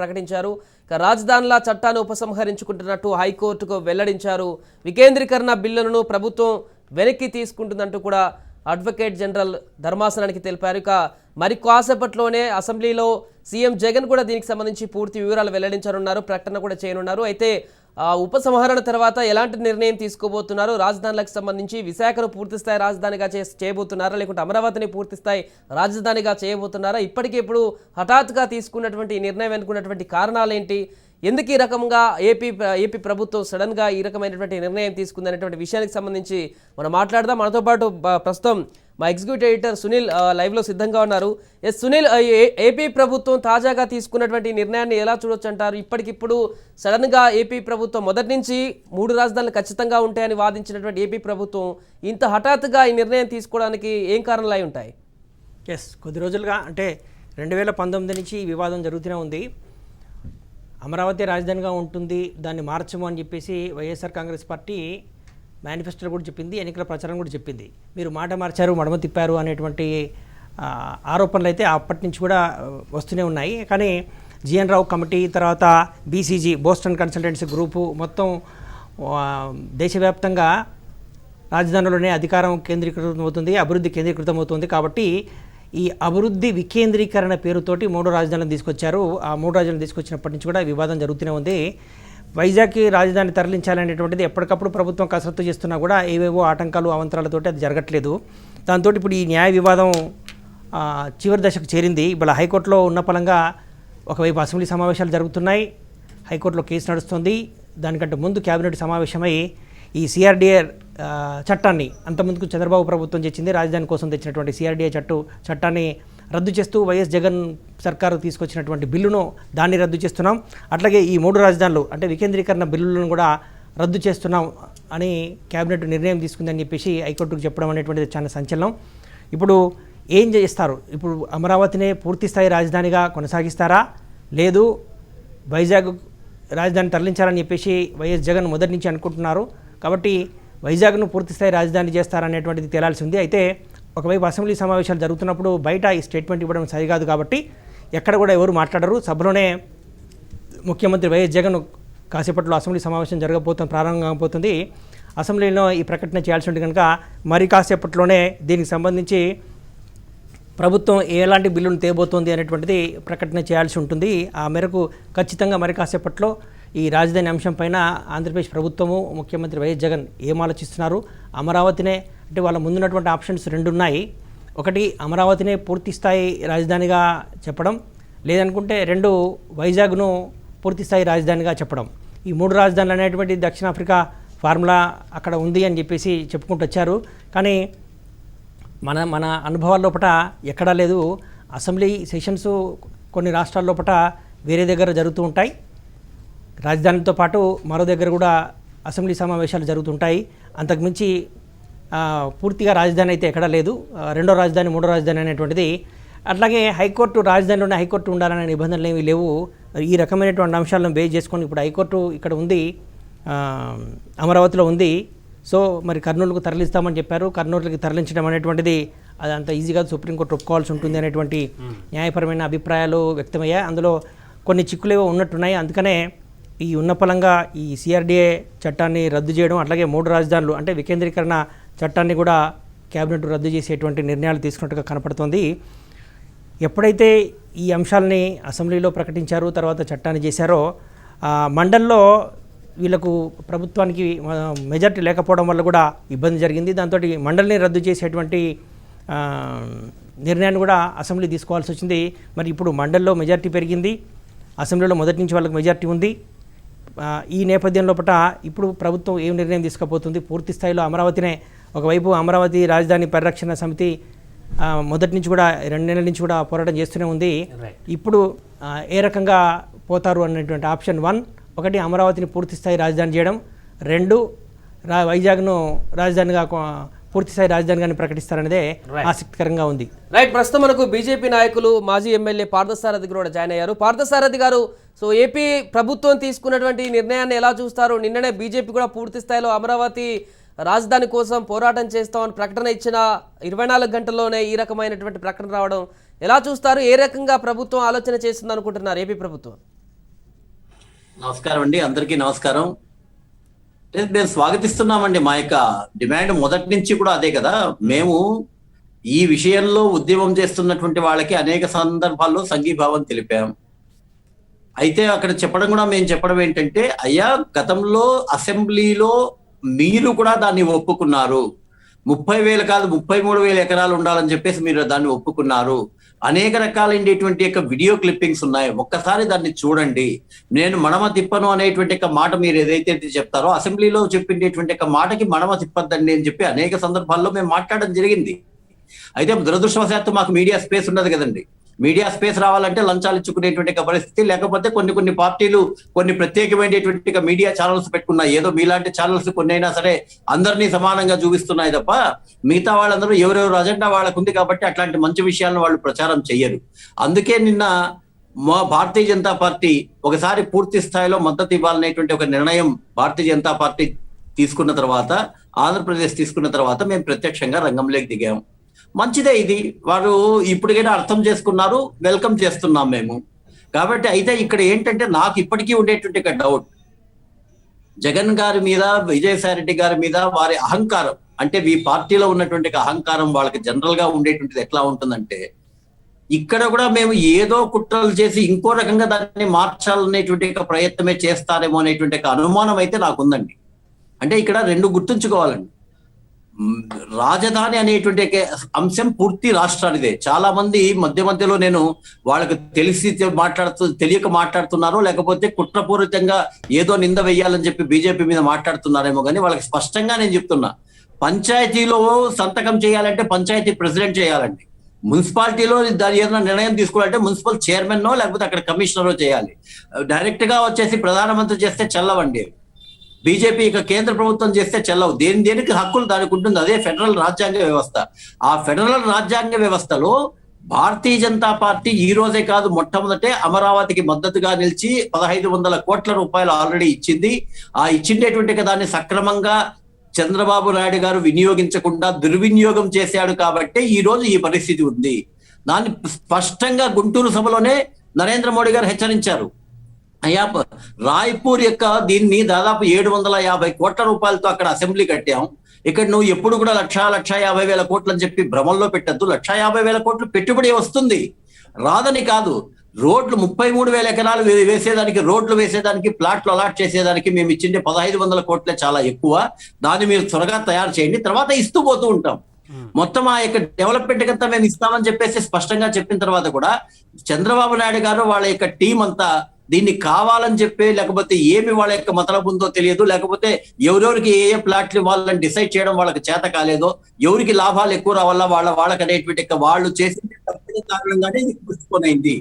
ప్రకటించారు. రాజధానుల చట్టాన్ని ఉపసంహరించుకుంటున్నట్టు హైకోర్టుకు వెల్లడించారు. వికేంద్రీకరణ బిల్లులను ప్రభుత్వం వెనక్కి తీసుకుంటుందంటూ కూడా అడ్వకేట్ జనరల్ ధర్మాసనానికి తెలిపారు. ఇక మరి కాసేపట్లోనే అసెంబ్లీలో సీఎం జగన్ కూడా దీనికి సంబంధించి పూర్తి వివరాలు వెల్లడించనున్నారు, ప్రకటన కూడా చేయనున్నారు. అయితే ఉపసంహరణ తర్వాత ఎలాంటి నిర్ణయం తీసుకోబోతున్నారు, రాజధానులకు సంబంధించి విశాఖను పూర్తిస్థాయి రాజధానిగా చేయబోతున్నారా, లేకుంటే అమరావతిని పూర్తిస్థాయి రాజధానిగా చేయబోతున్నారా, ఇప్పటికిప్పుడు హఠాత్తుగా తీసుకున్నటువంటి నిర్ణయం వెనుకున్నటువంటి కారణాలేంటి, ఎందుకు ఈ రకంగా ఏపీ ప్రభుత్వం సడన్గా ఈ రకమైనటువంటి నిర్ణయం తీసుకుందనేటువంటి విషయానికి సంబంధించి మనం మాట్లాడదాం. మనతో పాటు ప్రస్తుతం మా ఎగ్జిక్యూటివ్ ఎడిటర్ సునీల్ లైవ్లో సిద్ధంగా ఉన్నారు. సునీల్, ఏపీ ప్రభుత్వం తాజాగా తీసుకున్నటువంటి నిర్ణయాన్ని ఎలా చూడొచ్చు అంటారు? ఇప్పటికిప్పుడు సడన్గా ఏపీ ప్రభుత్వం మొదటి నుంచి 3 రాజధానులు ఖచ్చితంగా ఉంటాయని వాదించినటువంటి ఏపీ ప్రభుత్వం ఇంత హఠాత్తుగా ఈ నిర్ణయం తీసుకోవడానికి ఏం కారణాలు అయి ఉంటాయి? కొద్ది రోజులుగా అంటే 2019 నుంచి వివాదం జరుగుతూనే ఉంది. అమరావతి రాజధానిగా ఉంటుంది, దాన్ని మార్చము అని చెప్పేసి వైఎస్ఆర్ కాంగ్రెస్ పార్టీ మేనిఫెస్టోలో కూడా చెప్పింది, ఎన్నికల ప్రచారం కూడా చెప్పింది. మీరు మాట మార్చారు, మడమ తిప్పారు అనేటువంటి ఆరోపణలు అయితే అప్పటి నుంచి కూడా వస్తూనే ఉన్నాయి. కానీ జిఎన్ రావు కమిటీ, తర్వాత బీసీజీ బోస్టన్ కన్సల్టెన్సీ గ్రూపు మొత్తం దేశవ్యాప్తంగా రాజధానిలోనే అధికారం కేంద్రీకృతం అవుతుంది, అభివృద్ధి కేంద్రీకృతం అవుతుంది. కాబట్టి ఈ అభివృద్ధి వికేంద్రీకరణ పేరుతోటి 3 రాజధానులను తీసుకొచ్చారు. ఆ 3 రాజధానులు తీసుకొచ్చినప్పటి నుంచి కూడా వివాదం జరుగుతూనే ఉంది. వైజాగ్కి రాజధాని తరలించాలనేటువంటిది ఎప్పటికప్పుడు ప్రభుత్వం కసరత్తు చేస్తున్నా కూడా ఏవేవో ఆటంకాలు అవంతరాలతోటి అది జరగట్లేదు. దాంతో ఇప్పుడు ఈ న్యాయ వివాదం చివరి దశకు చేరింది. ఇప్పుడు హైకోర్టులో ఉన్న పలంగా ఒకవైపు అసెంబ్లీ సమావేశాలు జరుగుతున్నాయి, హైకోర్టులో కేసు నడుస్తుంది. దానికంటే ముందు కేబినెట్ సమావేశమై ఈ సిఆర్డీఏ చట్టాన్ని అంతకుముందుకు చంద్రబాబు ప్రభుత్వం తెచ్చింది, రాజధాని కోసం తెచ్చినటువంటి సిఆర్డీఏ చట్టాన్ని రద్దు చేస్తూ వైఎస్ జగన్ సర్కారు తీసుకొచ్చినటువంటి బిల్లును దాన్ని రద్దు చేస్తున్నాం. అట్లాగే ఈ 3 రాజధానులు అంటే వికేంద్రీకరణ బిల్లులను కూడా రద్దు చేస్తున్నాం అని కేబినెట్ నిర్ణయం తీసుకుందని చెప్పేసి హైకోర్టుకు చెప్పడం అనేటువంటిది చాలా సంచలనం. ఇప్పుడు ఏం చేస్తారు? ఇప్పుడు అమరావతినే పూర్తిస్థాయి రాజధానిగా కొనసాగిస్తారా, లేదు వైజాగ్ రాజధాని తరలించాలని చెప్పేసి వైఎస్ జగన్ మొదటి నుంచి అనుకుంటున్నారు. కాబట్టి వైజాగ్ను పూర్తిస్థాయి రాజధాని చేస్తారనేటువంటిది తేలాల్సి ఉంది. అయితే ఒకవైపు అసెంబ్లీ సమావేశాలు జరుగుతున్నప్పుడు బయట ఈ స్టేట్మెంట్ ఇవ్వడం సరికాదు కాబట్టి ఎక్కడ కూడా ఎవరు మాట్లాడరు. సభలోనే ముఖ్యమంత్రి వైఎస్ జగన్ కాసేపట్లో అసెంబ్లీ సమావేశం ప్రారంభం కాబోతుంది. అసెంబ్లీలో ఈ ప్రకటన చేయాల్సి ఉంటుంది కనుక మరి కాసేపట్లోనే దీనికి సంబంధించి ప్రభుత్వం ఎలాంటి బిల్లును తేబోతోంది అనేటువంటిది ప్రకటన చేయాల్సి ఉంటుంది. ఆ మేరకు ఖచ్చితంగా మరి కాసేపట్లో ఈ రాజధాని అంశం పైన ఆంధ్రప్రదేశ్ ప్రభుత్వము, ముఖ్యమంత్రి వైఎస్ జగన్ ఏం ఆలోచిస్తున్నారు, అమరావతినే అంటే వాళ్ళ ముందున్నటువంటి ఆప్షన్స్ 2 ఉన్నాయి. ఒకటి అమరావతినే పూర్తిస్థాయి రాజధానిగా చెప్పడం, లేదనుకుంటే 2 వైజాగ్ను పూర్తిస్థాయి రాజధానిగా చెప్పడం. ఈ 3 రాజధానులు అనేటువంటి దక్షిణాఫ్రికా ఫార్ములా అక్కడ ఉంది అని చెప్పేసి చెప్పుకుంటూ వచ్చారు. కానీ మన అనుభవాల లోపల ఎక్కడా లేదు. అసెంబ్లీ సెషన్స్ కొన్ని రాష్ట్రాల లోపల వేరే దగ్గర జరుగుతూ ఉంటాయి, రాజధానితో పాటు మరో దగ్గర కూడా అసెంబ్లీ సమావేశాలు జరుగుతుంటాయి. అంతకుమించి పూర్తిగా రాజధాని అయితే ఎక్కడా లేదు. 2వ రాజధాని 3వ రాజధాని అనేటువంటిది. అట్లాగే హైకోర్టు రాజధానిలోనే హైకోర్టు ఉండాలనే నిబంధనలు ఏమీ లేవు. ఈ రకమైనటువంటి అంశాలను బేస్ చేసుకొని ఇప్పుడు హైకోర్టు ఇక్కడ ఉంది, అమరావతిలో ఉంది. సో మరి కర్నూలుకు తరలిస్తామని చెప్పారు. కర్నూలుకి తరలించడం అనేటువంటిది అది అంత ఈజీగా సుప్రీంకోర్టు ఒప్పుకోవాల్సి ఉంటుంది అనేటువంటి న్యాయపరమైన అభిప్రాయాలు వ్యక్తమయ్యాయి. అందులో కొన్ని చిక్కులేవో ఉన్నట్టున్నాయి. అందుకనే ఈ ఉన్నపలంగా ఈ సిఆర్డీఏ చట్టాన్ని రద్దు చేయడం, అట్లాగే 3 రాజధానులు అంటే వికేంద్రీకరణ చట్టాన్ని కూడా కేబినెట్ రద్దు చేసేటువంటి నిర్ణయాలు తీసుకున్నట్టుగా కనపడుతోంది. ఎప్పుడైతే ఈ అంశాలని అసెంబ్లీలో ప్రకటించారో, తర్వాత చట్టాన్ని చేశారో, మండల్లో వీళ్ళకు ప్రభుత్వానికి మెజార్టీ లేకపోవడం వల్ల కూడా ఇబ్బంది జరిగింది. దాంతో మండలిని రద్దు చేసేటువంటి నిర్ణయాన్ని కూడా అసెంబ్లీ తీసుకోవాల్సి వచ్చింది. మరి ఇప్పుడు మండల్లో మెజార్టీ పెరిగింది, అసెంబ్లీలో మొదటి నుంచి వాళ్ళకి మెజార్టీ ఉంది. ఈ నేపథ్యంలో ఇప్పుడు ప్రభుత్వం ఏం నిర్ణయం తీసుకోబోతుంది? పూర్తి స్థాయిలో అమరావతినే ఒకవైపు అమరావతి రాజధాని పరిరక్షణ సమితి మొదటి నుంచి కూడా 2 నెలల నుంచి కూడా పోరాటం చేస్తూనే ఉంది. ఇప్పుడు ఏ రకంగా పోతారు అనేటువంటి ఆప్షన్ 1, ఒకటి అమరావతిని పూర్తిస్థాయి రాజధాని చేయడం, 2 వైజాగ్ను రాజధానిగా పూర్తిస్థాయి రాజధానిగాని ప్రకటిస్తారనేదే ఆసక్తికరంగా ఉంది. రైట్, ప్రస్తుతం మనకు బీజేపీ నాయకులు మాజీ ఎమ్మెల్యే పార్థసారథి కూడా జాయిన్ అయ్యారు. పార్థసారథి గారు, సో ఏపీ ప్రభుత్వం తీసుకున్నటువంటి నిర్ణయాన్ని ఎలా చూస్తారు? నిన్ననే బీజేపీ కూడా పూర్తి స్థాయిలో అమరావతి రాజధాని కోసం పోరాటం చేస్తామని ప్రకటన ఇచ్చిన 24 గంటల్లోనే ఈ రకమైనటువంటి ప్రకటన రావడం ఎలా చూస్తారు? ఏ రకంగా ప్రభుత్వం ఆలోచన చేస్తుంది అనుకుంటున్నారు ఏపీ ప్రభుత్వం? నమస్కారం అండి, అందరికీ నమస్కారం. మేము స్వాగతిస్తున్నామండి. మా యొక్క డిమాండ్ మొదటి నుంచి కూడా అదే కదా. మేము ఈ విషయంలో ఉద్యమం చేస్తున్నటువంటి వాళ్ళకి అనేక సందర్భాల్లో సంఘీభావం తెలిపాం. అయితే అక్కడ మేము చెప్పడం ఏంటంటే, అయ్యా గతంలో అసెంబ్లీలో మీరు కూడా దాన్ని ఒప్పుకున్నారు. 30,000 కాదు 33,000 ఎకరాలు ఉండాలని చెప్పేసి మీరు దాన్ని ఒప్పుకున్నారు. అనేక రకాలైనటువంటి యొక్క వీడియో క్లిప్పింగ్స్ ఉన్నాయి, ఒక్కసారి దాన్ని చూడండి. నేను మడమ తిప్పను అనేటువంటి యొక్క మాట మీరు ఏదైతే చెప్తారో, అసెంబ్లీలో చెప్పినటువంటి యొక్క మాటకి మడమ తిప్పద్దండి అని చెప్పి అనేక సందర్భాల్లో మేము మాట్లాడడం జరిగింది. అయితే దురదృష్టవశాత్తు మాకు మీడియా స్పేస్ ఉండదు కదండి. మీడియా స్పేస్ రావాలంటే లంచాలు ఇచ్చుకునేటువంటి పరిస్థితి, లేకపోతే కొన్ని పార్టీలు కొన్ని ప్రత్యేకమైనటువంటి మీడియా ఛానల్స్ పెట్టుకున్నాయి. ఏదో మీలాంటి ఛానల్స్ కొన్ని అయినా సరే అందరినీ సమానంగా చూపిస్తున్నాయి తప్ప మిగతా వాళ్ళందరూ ఎవరెవరు అజెండా వాళ్ళకు ఉంది కాబట్టి అట్లాంటి మంచి విషయాలను వాళ్ళు ప్రచారం చెయ్యరు. అందుకే నిన్న మా భారతీయ జనతా పార్టీ ఒకసారి పూర్తి స్థాయిలో మద్దతు ఇవ్వాలనేటువంటి ఒక నిర్ణయం భారతీయ జనతా పార్టీ తీసుకున్న తర్వాత, ఆంధ్రప్రదేశ్ తీసుకున్న తర్వాత మేము ప్రత్యక్షంగా రంగంలోకి దిగాము. మంచిదే, ఇది వారు ఇప్పటికైనా అర్థం చేసుకున్నారు, వెల్కమ్ చేస్తున్నాం మేము. కాబట్టి అయితే ఇక్కడ ఏంటంటే నాకు ఇప్పటికీ ఉండేటువంటి డౌట్, జగన్ గారి మీద, విజయసాయి రెడ్డి గారి మీద వారి అహంకారం, అంటే ఈ పార్టీలో ఉన్నటువంటి అహంకారం వాళ్ళకి జనరల్ గా ఉండేటువంటిది ఎట్లా ఉంటుందంటే, ఇక్కడ కూడా మేము ఏదో కుట్రలు చేసి ఇంకో రకంగా దాన్ని మార్చాలనేటువంటి ప్రయత్నమే చేస్తారేమో అనేటువంటి అనుమానం అయితే నాకు ఉందండి. అంటే ఇక్కడ రెండు గుర్తుంచుకోవాలండి. రాజధాని అనేటువంటి అంశం పూర్తి రాష్ట్రానిదే. చాలా మంది మధ్యలో నేను వాళ్ళకి తెలియక మాట్లాడుతున్నారో, లేకపోతే కుట్రపూరితంగా ఏదో నింద వెయ్యాలని చెప్పి బీజేపీ మీద మాట్లాడుతున్నారేమో, కానీ వాళ్ళకి స్పష్టంగా నేను చెప్తున్నా, పంచాయతీలో సంతకం చేయాలంటే పంచాయతీ ప్రెసిడెంట్ చేయాలండి. మున్సిపాలిటీలో దాని ఏదైనా నిర్ణయం తీసుకోవాలంటే మున్సిపల్ చైర్మన్ లేకపోతే అక్కడ కమిషనరో చేయాలి. డైరెక్ట్ గా వచ్చేసి ప్రధానమంత్రి చేస్తే చల్లవండి. బీజేపీ ఇక కేంద్ర ప్రభుత్వం చేస్తే చెల్లవు. దేనికి హక్కులు దానికి ఉంటుంది. అదే ఫెడరల్ రాజ్యాంగ వ్యవస్థ. ఆ ఫెడరల్ రాజ్యాంగ వ్యవస్థలో భారతీయ జనతా పార్టీ ఈ రోజే కాదు, మొట్టమొదటే అమరావతికి మద్దతుగా నిలిచి 1,500 కోట్ల రూపాయలు ఆల్రెడీ ఇచ్చింది. ఆ ఇచ్చిండేటువంటి దాన్ని సక్రమంగా చంద్రబాబు నాయుడు గారు వినియోగించకుండా దుర్వినియోగం చేశాడు కాబట్టి ఈ రోజు ఈ పరిస్థితి ఉంది. దాన్ని స్పష్టంగా గుంటూరు సభలోనే నరేంద్ర మోడీ గారు హెచ్చరించారు. అయ్యా, రాయ్పూర్ యొక్క దీన్ని దాదాపు 750 కోట్ల రూపాయలతో అక్కడ అసెంబ్లీ కట్టాం. ఇక్కడ నువ్వు ఎప్పుడు కూడా 1,50,000 కోట్లు అని చెప్పి భ్రమంలో పెట్టద్దు. 1,50,000 కోట్లు పెట్టుబడి వస్తుంది, రాదని కాదు. రోడ్లు 33,000 ఎకరాలు వేసేదానికి, రోడ్లు వేసేదానికి, ప్లాట్లు అలాట్ చేసేదానికి మేము ఇచ్చిండే 1,500 కోట్లే చాలా ఎక్కువ. దాన్ని మీరు త్వరగా తయారు చేయండి, తర్వాత ఇస్తూ పోతూ ఉంటాం. మొత్తం ఆ యొక్క డెవలప్మెంట్ అంతా మేము ఇస్తామని చెప్పేసి స్పష్టంగా చెప్పిన తర్వాత కూడా చంద్రబాబు నాయుడు గారు వాళ్ళ యొక్క టీం అంతా దీన్ని కావాలని చెప్పి, లేకపోతే ఏమి వాళ్ళ యొక్క మతలబు ఉందో తెలియదు, లేకపోతే ఎవరెవరికి ఏ ప్లాట్లు ఇవ్వాలని డిసైడ్ చేయడం వాళ్ళకి చేత కాలేదో, ఎవరికి లాభాలు ఎక్కువ రావాలా వాళ్ళకి అనేటువంటి వాళ్ళు చేసిన తప్పిన కారణంగానే ఇది పుష్పోనైంది.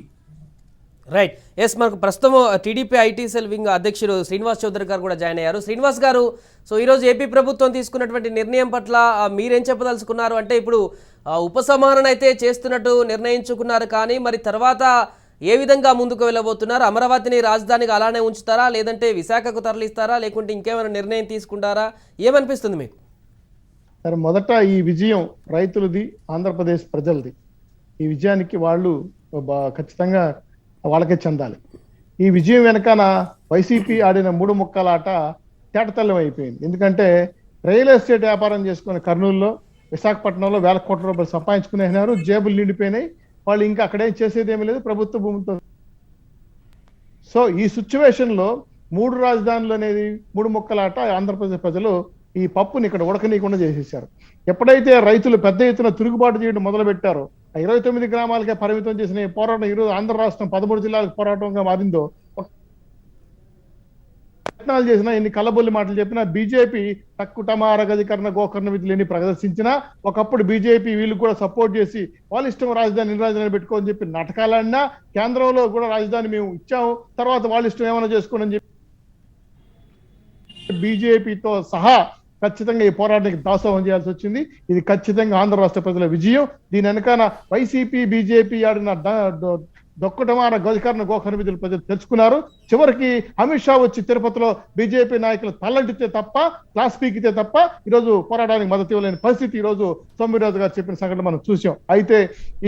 రైట్. ఎస్, మనకు ప్రస్తుతం టీడీపీ ఐటీ సెల్ వింగ్ అధ్యక్షుడు శ్రీనివాస్ చౌదరి గారు కూడా జాయిన్ అయ్యారు. శ్రీనివాస్ గారు, సో ఈరోజు ఏపీ ప్రభుత్వం తీసుకున్నటువంటి నిర్ణయం పట్ల మీరేం చెప్పదలుచుకున్నారు? అంటే ఇప్పుడు ఉపసంహరణ అయితే చేస్తున్నట్టు నిర్ణయించుకున్నారు, కానీ మరి తర్వాత ఏ విధంగా ముందుకు వెళ్ళబోతున్నారు? అమరావతిని రాజధానిగా అలానే ఉంచుతారా, లేదంటే విశాఖకు తరలిస్తారా, లేకుంటే ఇంకేమైనా నిర్ణయం తీసుకుంటారా? ఏమనిపిస్తుంది మీకు? సరే, మొదట ఈ విజయం రైతులది, ఆంధ్రప్రదేశ్ ప్రజలది. ఈ విజయానికి వాళ్ళు ఖచ్చితంగా వాళ్ళకే చెందాలి. ఈ విజయం వెనకాల వైసీపీ ఆడిన 3 ముక్కల ఆట తేటతెల్లం అయిపోయింది. ఎందుకంటే రియల్ ఎస్టేట్ వ్యాపారం చేసుకుని కర్నూలులో, విశాఖపట్నంలో 1,000 కోట్ల రూపాయలు సంపాదించుకునేసినారు. జేబులు నిండిపోయినాయి. వాళ్ళు ఇంకా అక్కడేం చేసేది ఏమీ లేదు, ప్రభుత్వ భూమితో. సో ఈ సిచ్యువేషన్ లో 3 రాజధానులు అనేది 3 ముక్కలాట ఆంధ్రప్రదేశ్ ప్రజలు ఈ పప్పుని ఇక్కడ ఉడకనీయకుండా చేసేసారు. ఎప్పుడైతే రైతులు పెద్ద ఎత్తున తిరుగుబాటు చేయడం మొదలు పెట్టారో, 29 గ్రామాలకే పరిమితం చేసిన ఈ పోరాటం ఈరోజు ఆంధ్ర రాష్ట్రం 13 జిల్లాలకు పోరాటంగా మారిందో, ప్రయత్నాలు చేసినా, ఎన్ని కళ్ళబొల్లి మాటలు చెప్పినా, బీజేపీ తక్కుటమార గజకరణ గోకర్ణ విధులని ప్రదర్శించినా, ఒకప్పుడు బీజేపీ వీళ్ళు కూడా సపోర్ట్ చేసి వాళ్ళ ఇష్టం రాజధాని రాజధాని పెట్టుకోని చెప్పి నాటకాలన్నా, కేంద్రంలో కూడా రాజధాని మేము ఇచ్చాము, తర్వాత వాళ్ళ ఇష్టం ఏమైనా చేసుకోండి అని చెప్పి బీజేపీతో సహా ఖచ్చితంగా ఈ పోరాటానికి దాసోహం చేయాల్సి వచ్చింది. ఇది ఖచ్చితంగా ఆంధ్ర రాష్ట్ర ప్రజల విజయం. దీని వెనకాల వైసీపీ బీజేపీ ఆడిన దొక్కటమాన గజకరణ గోకర్ణ విధులు ప్రజలు తెలుసుకున్నారు. చివరికి అమిత్ షా వచ్చి తిరుపతిలో బీజేపీ నాయకులు తల్లడితే తప్ప, క్లాస్ పీకితే తప్ప ఈరోజు పోరాటానికి మద్దతు ఇవ్వలేని పరిస్థితి ఈరోజు సోమిరాజు గారు చెప్పిన సంఘటన మనం చూసాం. అయితే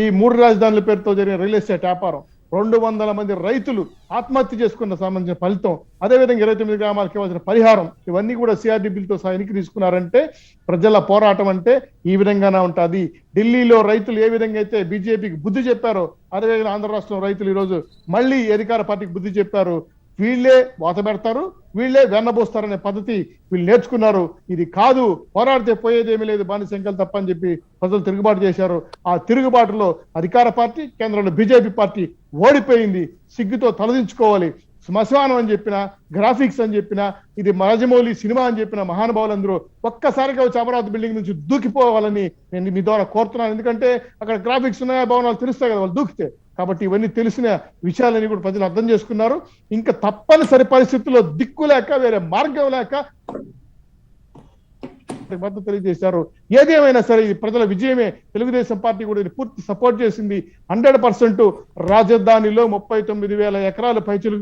ఈ 3 రాజధానుల పేరుతో జరిగిన రియల్ ఎస్టేట్ వ్యాపారం, 200 మంది రైతులు ఆత్మహత్య చేసుకున్న సంబంధించిన ఫలితం, అదేవిధంగా 29 గ్రామాలకు ఇవ్వాల్సిన పరిహారం, ఇవన్నీ కూడా సిఆర్డీ బిల్తో సహా ఎన్నిక తీసుకున్నారంటే ప్రజల పోరాటం అంటే ఈ విధంగానే ఉంటుంది. ఢిల్లీలో రైతులు ఏ విధంగా అయితే బీజేపీకి బుద్ధి చెప్పారో, అదేవిధంగా ఆంధ్ర రాష్ట్రంలో రైతులు ఈరోజు మళ్ళీ అధికార పార్టీకి బుద్ధి చెప్పారు. వీళ్ళే వాత పెడతారు, వీళ్ళే వెన్నబోస్తారనే పద్ధతి వీళ్ళు నేర్చుకున్నారు. ఇది కాదు, పోరాడితే పోయేదేమీ లేదు, బానిసంఖ్యలు తప్ప అని చెప్పి ప్రజలు తిరుగుబాటు చేశారు. ఆ తిరుగుబాటులో అధికార పార్టీ, కేంద్రంలో బీజేపీ పార్టీ ఓడిపోయింది. సిగ్గుతో తలదించుకోవాలి. శ్మశానం అని చెప్పిన, గ్రాఫిక్స్ అని చెప్పిన, ఇది రాజమౌళి సినిమా అని చెప్పిన మహానుభావులందరూ ఒక్కసారిగా వచ్చి అమరావతి బిల్డింగ్ నుంచి దూకిపోవాలని నేను మీ ద్వారా కోరుతున్నాను. ఎందుకంటే అక్కడ గ్రాఫిక్స్ ఉన్నాయా, భవనాలు తెలుస్తాయి కదా వాళ్ళు దూకితే. కాబట్టి ఇవన్నీ తెలిసిన విషయాలని కూడా ప్రజలు అర్థం చేసుకున్నారు. ఇంకా తప్పనిసరి పరిస్థితుల్లో దిక్కు లేక, వేరే మార్గం లేక మద్దతు తెలియజేశారు. ఏదేమైనా సరే ఇది ప్రజల విజయమే. తెలుగుదేశం పార్టీ కూడా ఇది పూర్తి సపోర్ట్ చేసింది. 100% రాజధానిలో 39,000 ఎకరాల పైచులు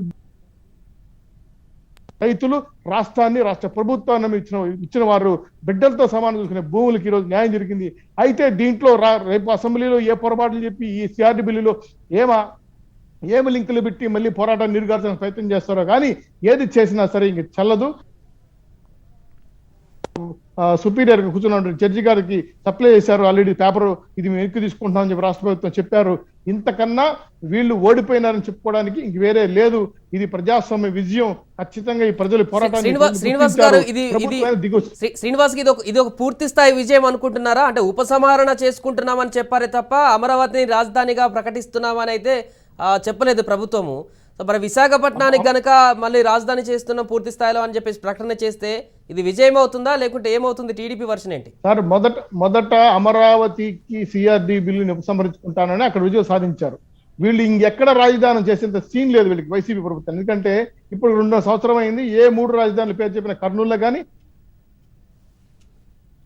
రైతులు రాష్ట్రాన్ని, రాష్ట్ర ప్రభుత్వాన్ని ఇచ్చిన వారు బిడ్డలతో సమానం చూసుకునే భూములకి ఈరోజు న్యాయం జరిగింది. అయితే దీంట్లో రేపు అసెంబ్లీలో ఏ పొరపాట్లు చెప్పి ఈ సిఆర్డీ బిల్లులో ఏమి లింకులు పెట్టి మళ్ళీ పోరాటాన్ని నీరుగార్చడానికి ప్రయత్నం చేస్తారో కానీ ఏది చేసినా సరే ఇంక చల్లదు. సుపీరియర్ గా కూర్చున్న జడ్జి గారికి సప్లై చేశారు ఆల్రెడీ పేపర్, ఇది మేము వెనక్కి తీసుకుంటామని చెప్పి రాష్ట్ర ప్రభుత్వం చెప్పారు. ఇంతకన్నా వీళ్ళు ఓడిపోయినారని చెప్పుకోవడానికి ఇంక వేరే లేదు. ఇది ప్రజాస్వామ్య విజయం. ఖచ్చితంగా ఈ ప్రజలు పోరాటాన్ని శ్రీనివాస్ గారు, శ్రీనివాస్ ఇది ఒక పూర్తి స్థాయి విజయం అనుకుంటున్నారా? అంటే ఉపసంహరణ చేసుకుంటున్నామని చెప్పారే తప్ప అమరావతిని రాజధానిగా ప్రకటిస్తున్నామని అయితే చెప్పలేదు ప్రభుత్వము. మరి విశాఖపట్నానికి గనక మళ్ళీ రాజధాని చేస్తున్నాం పూర్తి స్థాయిలో అని చెప్పేసి ప్రకటన చేస్తే ఇది విజయం అవుతుందా, లేకుంటే ఏమవుతుంది? టీడీపీ వర్షన్ ఏంటి సార్? మొదట అమరావతికి సిఆర్డీ బిల్లుని ఉపసంహరించుకుంటానని అక్కడ విజయం సాధించారు. వీళ్ళు ఇంకెక్కడ రాజధాని చేసేంత సీన్ లేదు వీళ్ళకి, వైసీపీ ప్రభుత్వం. ఎందుకంటే ఇప్పుడు 2 సంవత్సరం అయింది. ఏ 3 రాజధానుల పేరు చెప్పిన కర్నూలులో కానీ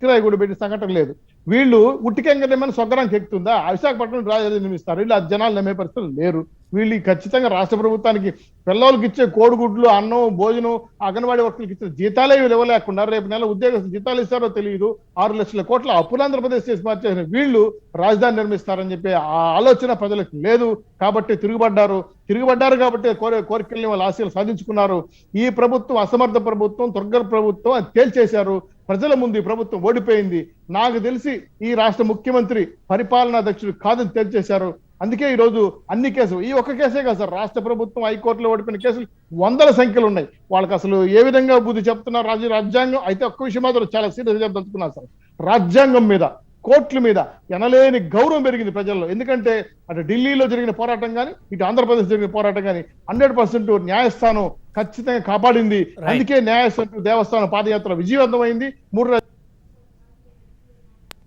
కిరాయి కూడా పెట్టిన సంఘటన లేదు. వీళ్ళు ఉట్టికెంగేమని స్వగ్రానికి ఎక్కుతుందా? విశాఖపట్నం రాజధాని నిర్మిస్తారు. వీళ్ళు ఆ జనాలు నమ్మే పరిస్థితులు లేరు. వీళ్ళు ఖచ్చితంగా రాష్ట్ర ప్రభుత్వానికి పిల్లలకి ఇచ్చే కోడిగుడ్లు, అన్నం, భోజనం, అంగన్వాడీ వర్కులకు ఇచ్చే జీతాలే వీళ్ళు ఇవ్వలేకుండా రేపు నెల ఉద్యోగస్తులు జీతాలు ఇస్తారో తెలియదు. 6 లక్షల కోట్ల అప్పులు ఆంధ్రప్రదేశ్ చేసి మార్చేసిన వీళ్ళు రాజధాని నిర్మిస్తారని చెప్పి ఆ ఆలోచన ప్రజలకు లేదు. కాబట్టి తిరుగుబడ్డారు కాబట్టి కోరికల్ని వాళ్ళ ఆశయాలు సాధించుకున్నారు. ఈ ప్రభుత్వం అసమర్థ ప్రభుత్వం, దుర్గ ప్రభుత్వం అని తేల్చేశారు. ప్రజల ముందు ఈ ప్రభుత్వం ఓడిపోయింది. నాకు తెలిసి ఈ రాష్ట్ర ముఖ్యమంత్రి పరిపాలనా అధ్యక్షుడు కాదని తేల్చేశారు. అందుకే ఈ రోజు అన్ని కేసులు, ఈ ఒక్క కేసే కాదు సార్, రాష్ట్ర ప్రభుత్వం హైకోర్టులో ఓడిపోయిన కేసులు 100 సంఖ్యలు ఉన్నాయి. వాళ్ళకి అసలు ఏ విధంగా బుద్ధి చెప్తున్నారు? రాజ్యాంగం అయితే ఒక్క విషయం మాత్రం చాలా సీరియస్ చెప్తున్నారు సార్. రాజ్యాంగం మీద, కోర్టుల మీద ఎనలేని గౌరవం పెరిగింది ప్రజల్లో. ఎందుకంటే అటు ఢిల్లీలో జరిగిన పోరాటం కానీ, ఇటు ఆంధ్రప్రదేశ్ జరిగిన పోరాటం కానీ 100% న్యాయస్థానం ఖచ్చితంగా కాపాడింది. అందుకే న్యాయస్థానం దేవస్థానం పాదయాత్ర విజయవంతమైంది. 3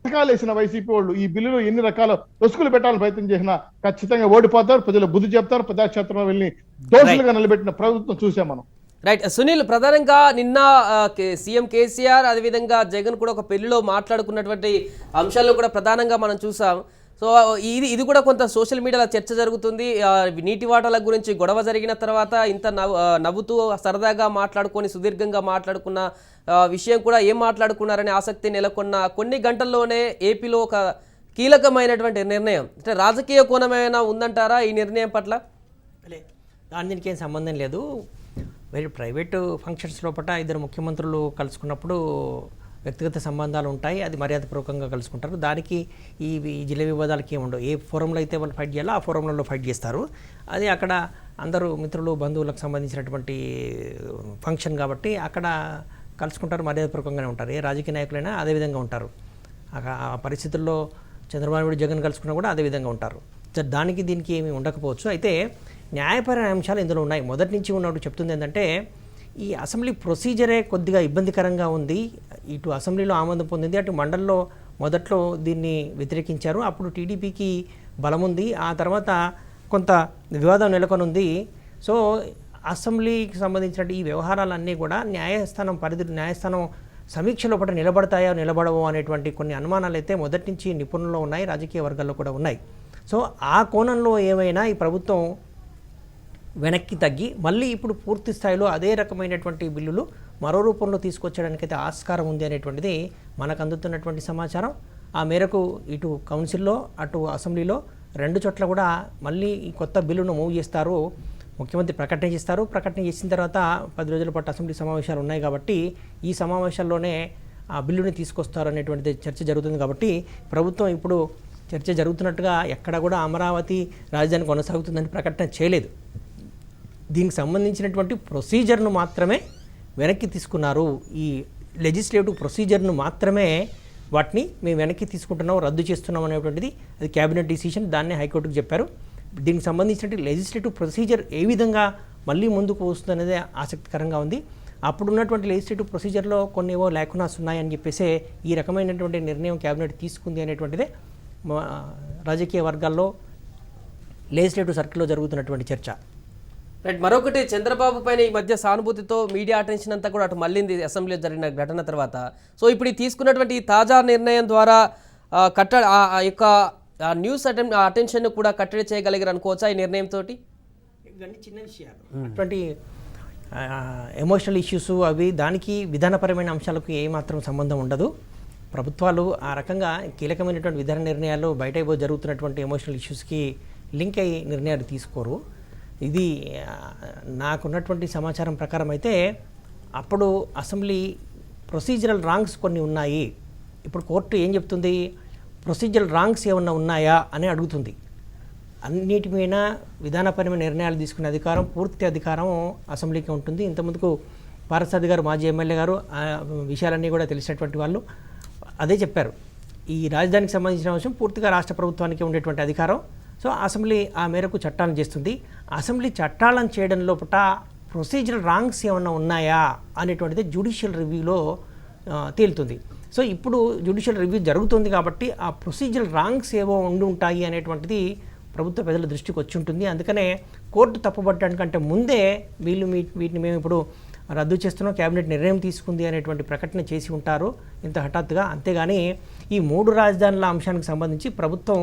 రకాలు వేసిన వైసీపీ వాళ్ళు ఈ బిల్లులో ఎన్ని రకాల లొసుకులు పెట్టాలని ప్రయత్నం చేసినా ఖచ్చితంగా ఓడిపోతారు. ప్రజలు బుద్ధి చెప్తారు. ప్రజాక్షేత్రంలో వెళ్ళి దోషులుగా నిలబెట్టిన ప్రభుత్వం చూసాం మనం. రైట్ సునీల్, ప్రధానంగా నిన్న సీఎం కేసీఆర్ అదేవిధంగా జగన్ కూడా ఒక పెళ్లిలో మాట్లాడుకున్నటువంటి అంశాలను కూడా ప్రధానంగా మనం చూసాం. సో ఇది కూడా కొంత సోషల్ మీడియాలో చర్చ జరుగుతుంది. నీటి వాటాల గురించి గొడవ జరిగిన తర్వాత ఇంత నవ్వుతూ సరదాగా మాట్లాడుకొని సుదీర్ఘంగా మాట్లాడుకున్న విషయం కూడా ఏం మాట్లాడుకున్నారనే ఆసక్తి నెలకొన్న కొన్ని గంటల్లోనే ఏపీలో ఒక కీలకమైనటువంటి నిర్ణయం, అంటే రాజకీయ కోణం ఏమైనా ఉందంటారా ఈ నిర్ణయం పట్ల? దానికి ఏం సంబంధం లేదు. వేరే ప్రైవేటు ఫంక్షన్స్ లోపల 2 ముఖ్యమంత్రులు కలుసుకున్నప్పుడు వ్యక్తిగత సంబంధాలు ఉంటాయి, అది మర్యాదపూర్వకంగా కలుసుకుంటారు. దానికి ఈ జిల్లా వివాదాలకి ఏమి ఉండవు. ఏ ఫోరంలో అయితే వాళ్ళు ఫైట్ చేయాలో ఆ ఫోరంలలో ఫైట్ చేస్తారు. అది అక్కడ అందరూ మిత్రులు, బంధువులకు సంబంధించినటువంటి ఫంక్షన్ కాబట్టి అక్కడ కలుసుకుంటారు, మర్యాదపూర్వకంగానే ఉంటారు. ఏ రాజకీయ నాయకులైనా అదేవిధంగా ఉంటారు. ఆ పరిస్థితుల్లో చంద్రబాబు నాయుడు జగన్ కలుసుకున్నా కూడా అదేవిధంగా ఉంటారు. దానికి దీనికి ఏమీ ఉండకపోవచ్చు. అయితే న్యాయపరమైన అంశాలు ఇందులో ఉన్నాయి. మొదటి నుంచి ఉన్నట్టు చెప్తుంది ఏంటంటే ఈ అసెంబ్లీ ప్రొసీజరే కొద్దిగా ఇబ్బందికరంగా ఉంది. ఇటు అసెంబ్లీలో ఆమోదం పొందింది, అటు మండలిలో మొదట్లో దీన్ని వ్యతిరేకించారు. అప్పుడు టీడీపీకి బలం ఉంది, ఆ తర్వాత కొంత వివాదం నెలకొనుంది. సో అసెంబ్లీకి సంబంధించిన ఈ వ్యవహారాలన్నీ కూడా న్యాయస్థానం సమీక్ష లోపల నిలబడతాయో నిలబడవో అనేటువంటి కొన్ని అనుమానాలు అయితే మొదటి నుంచి నిపుణుల్లో ఉన్నాయి, రాజకీయ వర్గాల్లో కూడా ఉన్నాయి. సో ఆ కోణంలో ఏమైనా ఈ ప్రభుత్వం వెనక్కి తగ్గి మళ్ళీ ఇప్పుడు పూర్తి స్థాయిలో అదే రకమైనటువంటి బిల్లులు మరో రూపంలో తీసుకొచ్చడానికైతే ఆస్కారం ఉంది అనేటువంటిది మనకు అందుతున్నటువంటి సమాచారం. ఆ మేరకు ఇటు కౌన్సిల్లో అటు అసెంబ్లీలో రెండు చోట్ల కూడా మళ్ళీ ఈ కొత్త బిల్లును మూవ్ చేస్తారు. ముఖ్యమంత్రి ప్రకటన చేస్తారు. ప్రకటన చేసిన తర్వాత 10 రోజుల పాటు అసెంబ్లీ సమావేశాలు ఉన్నాయి కాబట్టి ఈ సమావేశాల్లోనే ఆ బిల్లుని తీసుకొస్తారు అనేటువంటిది చర్చ జరుగుతుంది. కాబట్టి ప్రభుత్వం ఇప్పుడు చర్చ జరుగుతున్నట్టుగా ఎక్కడ కూడా అమరావతి రాజధాని కొనసాగుతుందని ప్రకటన చేయలేదు. దీనికి సంబంధించినటువంటి ప్రొసీజర్ను మాత్రమే వెనక్కి తీసుకున్నారు. ఈ లెజిస్లేటివ్ ప్రొసీజర్ను మాత్రమే వాటిని మేము వెనక్కి తీసుకుంటున్నాం, రద్దు చేస్తున్నాం అనేటువంటిది అది క్యాబినెట్ డిసిషన్. దాన్నే హైకోర్టుకు చెప్పారు. దీనికి సంబంధించినటువంటి లెజిస్లేటివ్ ప్రొసీజర్ ఏ విధంగా మళ్ళీ ముందుకు వస్తుందనేది ఆసక్తికరంగా ఉంది. అప్పుడున్నటువంటి లెజిస్లేటివ్ ప్రొసీజర్లో కొన్ని ఏవో లేకునాస్ ఉన్నాయని చెప్పేసి ఈ రకమైనటువంటి నిర్ణయం క్యాబినెట్ తీసుకుంది అనేటువంటిదే రాజకీయ వర్గాల్లో లెజిస్లేటివ్ సర్కిల్లో జరుగుతున్నటువంటి చర్చ. రైట్. మరొకటి, చంద్రబాబు పైన ఈ మధ్య సానుభూతితో మీడియా అటెన్షన్ అంతా కూడా అటు మళ్ళింది అసెంబ్లీలో జరిగిన ఘటన తర్వాత. సో ఇప్పుడు ఈ తీసుకున్నటువంటి ఈ తాజా నిర్ణయం ద్వారా ఆ యొక్క న్యూస్ అటెన్షన్ కూడా కట్టడి చేయగలిగారు అనుకోవచ్చా ఈ నిర్ణయంతో? ఇవన్నీ చిన్న విషయాలు. అటువంటి ఎమోషనల్ ఇష్యూస్ అవి దానికి విధానపరమైన అంశాలకు ఏమాత్రం సంబంధం ఉండదు. ప్రభుత్వాలు ఆ రకంగా కీలకమైనటువంటి విధాన నిర్ణయాలు బయట జరుగుతున్నటువంటి ఎమోషనల్ ఇష్యూస్కి లింక్ అయ్యి నిర్ణయాలు తీసుకోరు. ఇది నాకున్నటువంటి సమాచారం ప్రకారం అయితే అప్పుడు అసెంబ్లీ ప్రొసీజరల్ రాంగ్స్ కొన్ని ఉన్నాయి. ఇప్పుడు కోర్టు ఏం చెప్తుంది? ప్రొసీజరల్ రాంగ్స్ ఏమన్నా ఉన్నాయా అని అడుగుతుంది. అన్నిటి మీద విధానపరమైన నిర్ణయాలు తీసుకునే అధికారం, పూర్తి అధికారం అసెంబ్లీకి ఉంటుంది. ఇంతకుముందుకు పార్థసారథి గారు, మాజీ ఎమ్మెల్యే గారు, విషయాలన్నీ కూడా తెలిసినటువంటి వాళ్ళు అదే చెప్పారు. ఈ రాజధానికి సంబంధించిన అంశం పూర్తిగా రాష్ట్ర ప్రభుత్వానికి ఉండేటువంటి అధికారం. సో అసెంబ్లీ ఆ మేరకు చట్టాలను చేస్తుంది. అసెంబ్లీ చట్టాలను చేయడం లోపల ప్రొసీజరల్ రాంగ్స్ ఏమన్నా ఉన్నాయా అనేటువంటిది జ్యుడిషియల్ రివ్యూలో తేలుతుంది. సో ఇప్పుడు జ్యుడిషియల్ రివ్యూ జరుగుతుంది కాబట్టి ఆ ప్రొసీజరల్ రాంగ్స్ ఏవో ఉండి ఉంటాయి అనేటువంటిది ప్రభుత్వ ప్రజల దృష్టికి వచ్చి ఉంటుంది. అందుకనే కోర్టు తప్పుపట్టడానికంటే ముందే వీటిని మేము ఇప్పుడు రద్దు చేస్తున్నాం, క్యాబినెట్ నిర్ణయం తీసుకుంది అనేటువంటి ప్రకటన చేసి ఉంటారు ఇంత హఠాత్తుగా. అంతేగాని ఈ 3 రాజధానుల అంశానికి సంబంధించి ప్రభుత్వం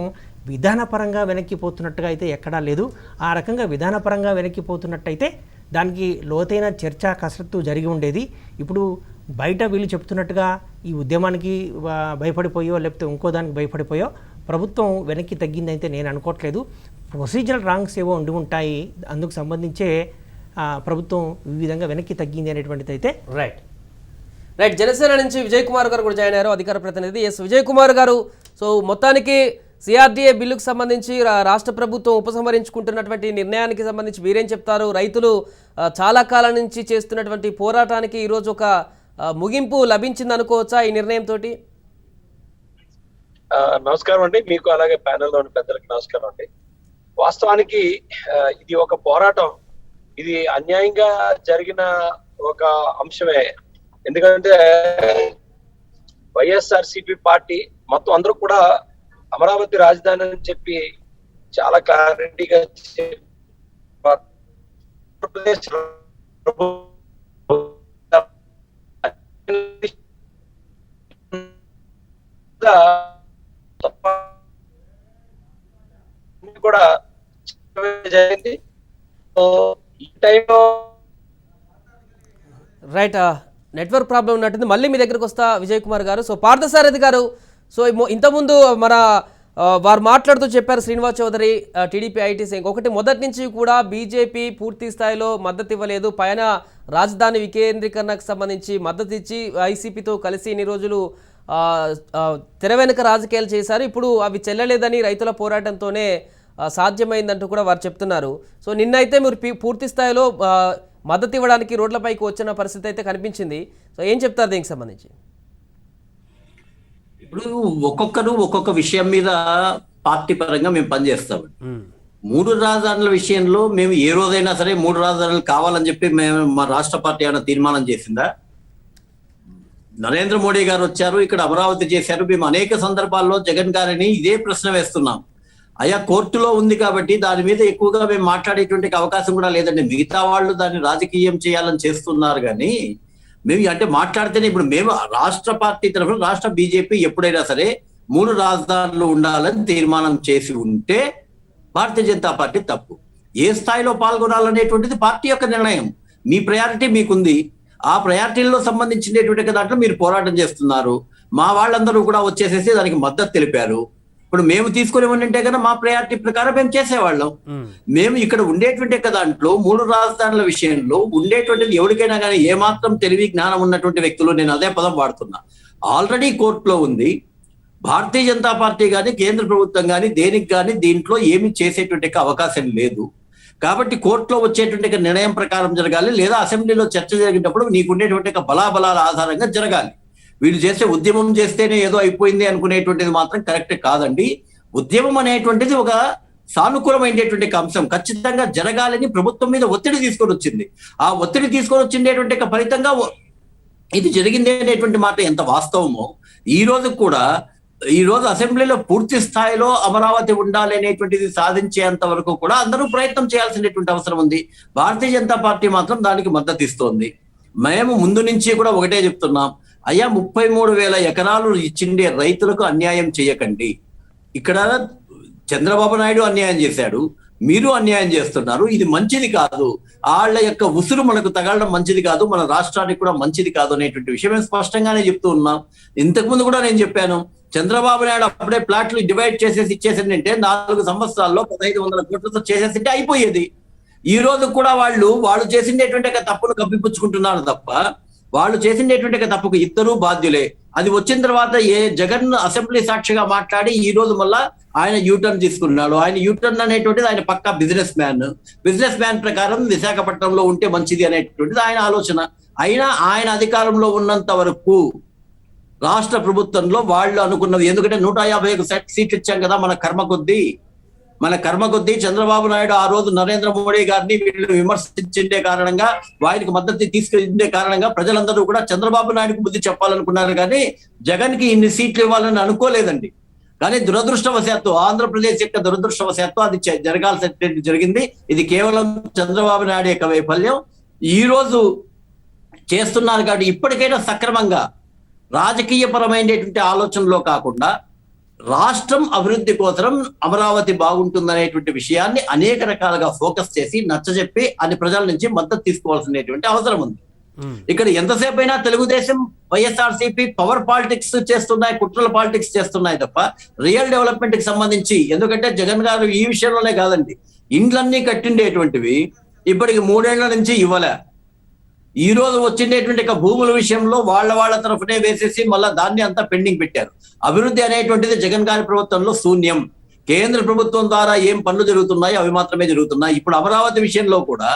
విధానపరంగా వెనక్కిపోతున్నట్టుగా అయితే ఎక్కడా లేదు. ఆ రకంగా విధానపరంగా వెనక్కిపోతున్నట్టయితే దానికి లోతైన చర్చ, కసరత్తు జరిగి ఉండేది. ఇప్పుడు బయట వీళ్ళు చెప్తున్నట్టుగా ఈ ఉద్యమానికి భయపడిపోయో లేకపోతే ఇంకో దానికి భయపడిపోయో ప్రభుత్వం వెనక్కి తగ్గిందైతే నేను అనుకోవట్లేదు. ప్రొసీజరల్ రాంగ్స్ ఏవో ఉండి ఉంటాయి, అందుకు సంబంధించే ప్రభుత్వం ఈ విధంగా వెనక్కి తగ్గింది అనేటువంటిది అయితే రైట్. జనసేన నుంచి విజయ్ కుమార్ గారు కూడా జాయిన్ అయ్యారు, అధికార ప్రతినిధి. ఎస్ విజయ్ కుమార్ గారు, సో మొత్తానికి సిఆర్డీఏ బిల్లుకు సంబంధించి రాష్ట్ర ప్రభుత్వం ఉపసంహరించుకుంటున్నటువంటి నిర్ణయానికి సంబంధించి మీరేం చెప్తారు? రైతులు చాలా కాలం నుంచి చేస్తున్నటువంటి పోరాటానికి ఈరోజు ఒక ముగింపు లభించింది అనుకోవచ్చా ఈ నిర్ణయంతో? నమస్కారం అండి, మీకు అలాగే ప్యానెల్లో ఉన్న పెద్దలకి నమస్కారం అండి. వాస్తవానికి ఇది ఒక పోరాటం, ఇది అన్యాయంగా జరిగిన ఒక అంశమే. ఎందుకంటే వైఎస్ఆర్సీపీ పార్టీ మొత్తం అందరూ కూడా అమరావతి రాజధాని అని చెప్పి చాలా క్లారిటీగా ఆంధ్రప్రదేశ్ కూడా జరిగింది. ఈ టైంలో రైట్, నెట్వర్క్ ప్రాబ్లం ఉన్నట్టుంది. మళ్ళీ మీ దగ్గరకు వస్తా విజయ్ కుమార్ గారు. సో పార్థసారథి గారు, సో ఇంతకుముందు మన వారు మాట్లాడుతూ చెప్పారు, శ్రీనివాస్ చౌదరి టీడీపీ ఐటీసీ ఒకటి మొదటి నుంచి కూడా బీజేపీ పూర్తి స్థాయిలో మద్దతు ఇవ్వలేదు. పైన రాజధాని వికేంద్రీకరణకు సంబంధించి మద్దతు ఇచ్చి వైసీపీతో కలిసి ఇన్ని రోజులు తెర వెనుక రాజకీయాలు చేశారు. ఇప్పుడు అవి చెల్లలేదని రైతుల పోరాటంతోనే సాధ్యమైందంటూ కూడా వారు చెప్తున్నారు. సో నిన్నైతే మీరు పూర్తి స్థాయిలో మద్దతు ఇవ్వడానికి రోడ్లపైకి వచ్చిన పరిస్థితి అయితే కనిపించింది. సో ఏం చెప్తారు దీనికి సంబంధించి? ఇప్పుడు ఒక్కొక్కరు ఒక్కొక్క విషయం మీద పార్టీ పరంగా మేము పనిచేస్తాం. 3 రాజధానుల విషయంలో మేము ఏ రోజైనా సరే 3 రాజధానులు కావాలని చెప్పి మేము మా రాష్ట్ర పార్టీ ఏమైనా తీర్మానం చేసిందా? నరేంద్ర మోడీ గారు వచ్చారు, ఇక్కడ అమరావతి చేశారు. మేము అనేక సందర్భాల్లో జగన్ గారిని ఇదే ప్రశ్న వేస్తున్నాం. అయ్యా కోర్టులో ఉంది కాబట్టి దాని మీద ఎక్కువగా మేము మాట్లాడేటువంటి అవకాశం కూడా లేదండి. మిగతా వాళ్ళు దాన్ని రాజకీయం చేయాలని చేస్తున్నారు కానీ మేము అంటే మాట్లాడితేనే. ఇప్పుడు మేము రాష్ట్ర పార్టీ తరఫున రాష్ట్ర బీజేపీ ఎప్పుడైనా సరే 3 రాజధానులు ఉండాలని తీర్మానం చేసి ఉంటే భారతీయ జనతా పార్టీ తప్పు. ఏ స్థాయిలో పాల్గొనాలనేటువంటిది పార్టీ యొక్క నిర్ణయం. మీ ప్రయారిటీ మీకుంది, ఆ ప్రయారిటీల్లో సంబంధించినటువంటి దాంట్లో మీరు పోరాటం చేస్తున్నారు. మా వాళ్ళందరూ కూడా వచ్చేసేసి దానికి మద్దతు తెలిపారు. ఇప్పుడు మేము తీసుకుని ఉంటే కన్నా మా ప్రయారిటీ ప్రకారం మేము చేసేవాళ్ళం. మేము ఇక్కడ ఉండేటువంటి దాంట్లో 3 రాజధానుల విషయంలో ఉండేటువంటిది ఎవరికైనా కానీ ఏమాత్రం తెలివి జ్ఞానం ఉన్నటువంటి వ్యక్తులు, నేను అదే పదం వాడుతున్నా, ఆల్రెడీ కోర్టులో ఉంది. భారతీయ జనతా పార్టీ కానీ కేంద్ర ప్రభుత్వం కానీ దేనికి కానీ దీంట్లో ఏమి చేసేటువంటి అవకాశం లేదు. కాబట్టి కోర్టులో వచ్చేటువంటి నిర్ణయం ప్రకారం జరగాలి, లేదా అసెంబ్లీలో చర్చ జరిగినప్పుడు నీకుండేటువంటి బలాబలాల ఆధారంగా జరగాలి. వీళ్ళు చేసే ఉద్యమం చేస్తేనే ఏదో అయిపోయింది అనుకునేటువంటిది మాత్రం కరెక్ట్ కాదండి. ఉద్యమం అనేటువంటిది ఒక సానుకూలమైనటువంటి అంశం, ఖచ్చితంగా జరగాలని ప్రభుత్వం మీద ఒత్తిడి తీసుకొని వచ్చింది. ఆ ఒత్తిడి తీసుకొని వచ్చిండేటువంటి ఫలితంగా ఇది జరిగింది అనేటువంటి మాట ఎంత వాస్తవమో, ఈ రోజు అసెంబ్లీలో పూర్తి స్థాయిలో అమరావతి ఉండాలి అనేటువంటిది సాధించేంత వరకు కూడా అందరూ ప్రయత్నం చేయాల్సినటువంటి అవసరం ఉంది. భారతీయ జనతా పార్టీ మాత్రం దానికి మద్దతు ఇస్తోంది. మేము ముందు నుంచి కూడా ఒకటే చెప్తున్నాం, అయ్యా 33,000 ఎకరాలు ఇచ్చిండే రైతులకు అన్యాయం చేయకండి. ఇక్కడ చంద్రబాబు నాయుడు అన్యాయం చేశాడు, మీరు అన్యాయం చేస్తున్నారు. ఇది మంచిది కాదు, వాళ్ళ యొక్క ఉసురు మనకు తగలడం మంచిది కాదు, మన రాష్ట్రానికి కూడా మంచిది కాదు అనేటువంటి విషయం మేము స్పష్టంగానే చెప్తూ ఉన్నాం. ఇంతకు ముందు కూడా నేను చెప్పాను, చంద్రబాబు నాయుడు అప్పుడే ప్లాట్లు డివైడ్ చేసేసి ఇచ్చేసిందంటే 4 సంవత్సరాల్లో 1,500 కోట్లతో చేసేసింటే అయిపోయేది. ఈ రోజు కూడా వాళ్ళు చేసిండేటువంటి తప్పును కప్పిపుచ్చుకుంటున్నారు తప్ప, వాళ్ళు చేసిండేటువంటి తప్పుకు ఇద్దరూ బాధ్యులే. అది వచ్చిన తర్వాత జగన్ అసెంబ్లీ సాక్షిగా మాట్లాడి ఈ రోజు మళ్ళా ఆయన యూటర్న్ తీసుకున్నాడు. ఆయన యూటర్న్ అనేటువంటిది ఆయన పక్కా బిజినెస్ మ్యాన్ ప్రకారం విశాఖపట్నంలో ఉంటే మంచిది అనేటువంటిది ఆయన ఆలోచన. అయినా ఆయన అధికారంలో ఉన్నంత వరకు రాష్ట్ర ప్రభుత్వంలో వాళ్ళు అనుకున్నది, ఎందుకంటే 151 సీట్లు ఇచ్చాం కదా, మన కర్మ కొద్దీ చంద్రబాబు నాయుడు ఆ రోజు నరేంద్ర మోడీ గారిని వీళ్ళు విమర్శించే కారణంగా, వారికి మద్దతు తీసుకెళ్లే కారణంగా ప్రజలందరూ కూడా చంద్రబాబు నాయుడుకు బుద్ధి చెప్పాలనుకున్నారు, కానీ జగన్ కి ఇన్ని సీట్లు ఇవ్వాలని అనుకోలేదండి. కానీ దురదృష్టవశాత్తు, ఆంధ్రప్రదేశ్ యొక్క దురదృష్టవశాత్తు అది జరగాల్సినటువంటి జరిగింది. ఇది కేవలం చంద్రబాబు నాయుడు యొక్క వైఫల్యం. ఈ రోజు చేస్తున్నారు కాబట్టి ఇప్పటికైనా సక్రమంగా రాజకీయ పరమైనటువంటి ఆలోచనలో కాకుండా రాష్ట్రం అభివృద్ధి కోసం అమరావతి బాగుంటుందనేటువంటి విషయాన్ని అనేక రకాలుగా ఫోకస్ చేసి నచ్చజెప్పి అని ప్రజల నుంచి మద్దతు తీసుకోవాల్సినటువంటి అవసరం ఉంది. ఇక్కడ ఎంతసేపు అయినా తెలుగుదేశం, వైఎస్ఆర్సీపీ పవర్ పాలిటిక్స్ చేస్తున్నాయి, కుట్రల పాలిటిక్స్ చేస్తున్నాయి తప్ప రియల్ డెవలప్మెంట్ కి సంబంధించి, ఎందుకంటే జగన్ గారు ఈ విషయంలోనే కాదండి, ఇండ్లన్నీ కట్టిండేటువంటివి ఇప్పటికి 3 ఏళ్ల నుంచి ఇవ్వలే. ఈ రోజు వచ్చిండేటువంటి భూముల విషయంలో వాళ్ళ తరఫునే వేసేసి మళ్ళా దాన్ని అంతా పెండింగ్ పెట్టారు. అభివృద్ధి అనేటువంటిది జగన్ గారి ప్రభుత్వంలో శూన్యం. కేంద్ర ప్రభుత్వం ద్వారా ఏం పనులు జరుగుతున్నాయి అవి మాత్రమే జరుగుతున్నాయి. ఇప్పుడు అమరావతి విషయంలో కూడా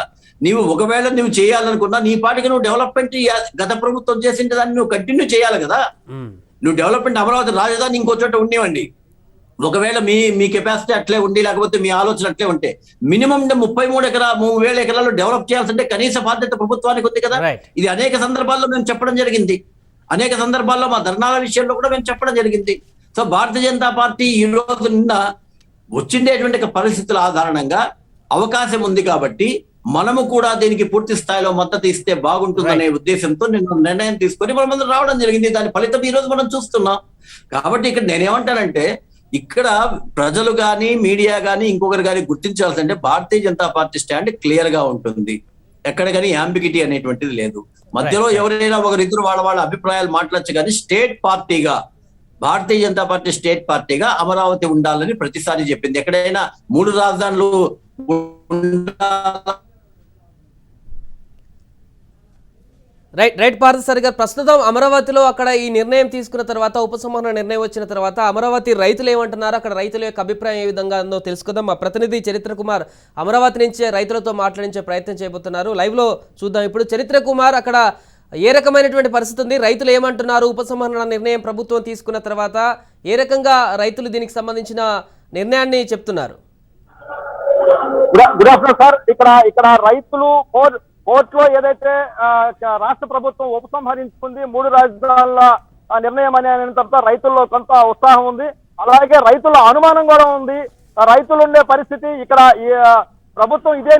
ఒకవేళ నువ్వు చేయాలనుకున్నా నీ పాటికి నువ్వు డెవలప్మెంట్ గత ప్రభుత్వం చేసింటే దాన్ని నువ్వు కంటిన్యూ చేయాలి కదా. నువ్వు డెవలప్మెంట్ అమరావతి రాజధాని ఇంకో చోట ఉండేవండి. ఒకవేళ మీ కెపాసిటీ అట్లే ఉండి, లేకపోతే మీ ఆలోచన అట్లే ఉంటే మినిమం 33,000 ఎకరాలు డెవలప్ చేయాల్సింటే కనీస బాధ్యత ప్రభుత్వానికి ఉంది కదా. ఇది అనేక సందర్భాల్లో మేము చెప్పడం జరిగింది, అనేక సందర్భాల్లో మా ధర్నాల విషయంలో కూడా మేము చెప్పడం జరిగింది. సో భారతీయ జనతా పార్టీ ఈ రోజు నిన్న వచ్చిండేటువంటి పరిస్థితుల ఆధారంగా అవకాశం ఉంది కాబట్టి మనము కూడా దీనికి పూర్తి స్థాయిలో మద్దతు ఇస్తే బాగుంటుందనే ఉద్దేశంతో నిన్న నిర్ణయం తీసుకొని మనమందరం రావడం జరిగింది. దాని ఫలితం ఈ రోజు మనం చూస్తున్నాం. కాబట్టి ఇక్కడ నేనేమంటానంటే, ఇక్కడ ప్రజలు కానీ మీడియా కానీ ఇంకొకరు కానీ గుర్తించాల్సిందంటే Bharatiya Janata party stand clear గా ఉంటుంది. ఎక్కడ కానీ యాంబిగిటీ అనేటువంటిది లేదు. మధ్యలో ఎవరైనా ఒకరిద్దరు వాళ్ళ అభిప్రాయాలు మాట్లాడచ్చు, కానీ స్టేట్ పార్టీగా భారతీయ జనతా పార్టీ స్టేట్ పార్టీగా అమరావతి ఉండాలని ప్రతిసారి చెప్పింది. ఎక్కడైనా 3 రాజధానులు రైట్ పార్థసారి గారు, ప్రస్తుతం అమరావతిలో అక్కడ ఈ నిర్ణయం తీసుకున్న తర్వాత, ఉపసంహరణ నిర్ణయం వచ్చిన తర్వాత అమరావతి రైతులు ఏమంటున్నారు, అక్కడ రైతుల యొక్క అభిప్రాయం ఏ విధంగా ఉందో తెలుసుకుందాం. మా ప్రతినిధి చరిత్ర కుమార్ అమరావతి నుంచే రైతులతో మాట్లాడించే ప్రయత్నం చేయబోతున్నారు. లైవ్ లో చూద్దాం ఇప్పుడు. చరిత్ర కుమార్, అక్కడ ఏ రకమైనటువంటి పరిస్థితి ఉంది, రైతులు ఏమంటున్నారు, ఉపసంహరణ నిర్ణయం ప్రభుత్వం తీసుకున్న తర్వాత ఏ రకంగా రైతులు దీనికి సంబంధించిన నిర్ణయాన్ని చెప్తున్నారు? Good afternoon sir. ఇక్కడ రైతులు కోర్టులో ఏదైతే రాష్ట్ర ప్రభుత్వం ఉపసంహరించుకుంది 3 రాజధానుల నిర్ణయం అనే తర్వాత రైతుల్లో కొంత ఉత్సాహం ఉంది. అలాగే రైతుల అనుమానం కూడా ఉంది. రైతులు ఉండే పరిస్థితి ఇక్కడ ప్రభుత్వం ఇదే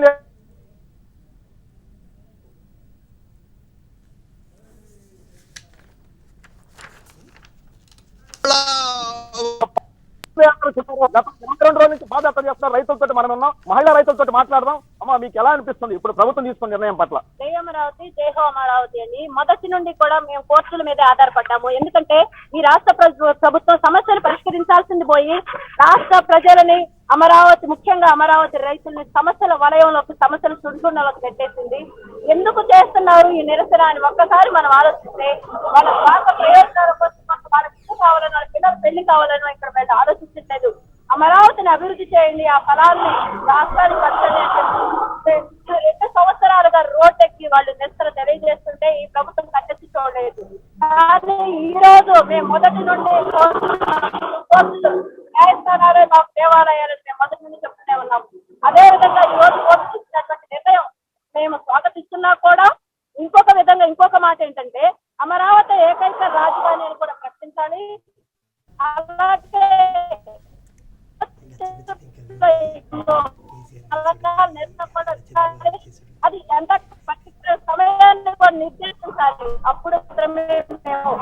గత 2 రోజుల నుంచి పాదయాత్ర చేస్తున్నారు రైతులతో. మనం ఉన్నాం, మహిళా రైతులతో మాట్లాడదాం. అమ్మ మీకు ఎలా అనిపిస్తుంది ఇప్పుడు ప్రభుత్వం తీసుకున్న నిర్ణయం పట్ల? జై అమరావతి, జై హో అమరావతి అని మొదటి నుండి కూడా మేము కోర్టుల మీద ఆధారపడ్డాము. ఎందుకంటే ఈ రాష్ట్ర ప్రభుత్వం సమస్యలు పరిష్కరించాల్సింది పోయి రాష్ట్ర ప్రజలని, అమరావతి ముఖ్యంగా అమరావతి రైతుల్ని సమస్యల వలయంలోకి, సమస్యలు చుడుకున్నలోకి పెట్టేసింది. ఎందుకు చేస్తున్నారు ఈ నిరసన అని ఒక్కసారి మనం ఆలోచిస్తే వాళ్ళ స్వార్థ ప్రయోజనాల కోసం వాళ్ళ ఇల్లు కావాలని, వాళ్ళ పిల్లలు పెళ్లి కావాలని ఇక్కడ మీద ఆలోచించట్లేదు. అమరావతిని అభివృద్ధి చేయండి, ఆ ఫలాన్ని రాష్ట్రానికి పంచండి అని చెప్పి 2 సంవత్సరాలుగా రోడ్డెక్కి వాళ్ళు నిరసన తెలియజేస్తుంటే ఈ ప్రభుత్వం కట్టెత్తి చూడలేదు. కానీ ఈ రోజు మేము మొదటి నుండి న్యాయస్థానాలే మాకు దేవాలయాలని మేము మొదటి నుండి చెప్తూనే ఉన్నాం. అదేవిధంగా ఈ రోజు కోర్టు తీసుకున్నటువంటి నిర్ణయం మేము స్వాగతిస్తున్నా కూడా ఇంకొక మాట ఏంటంటే అమరావతి ఏకైక రాజధాని అని కూడా ప్రకటించాలి. అలాగే అది ఎంత పర్టికులర్ సమయాన్ని కూడా నిర్దేశించాలి. అప్పుడు మేము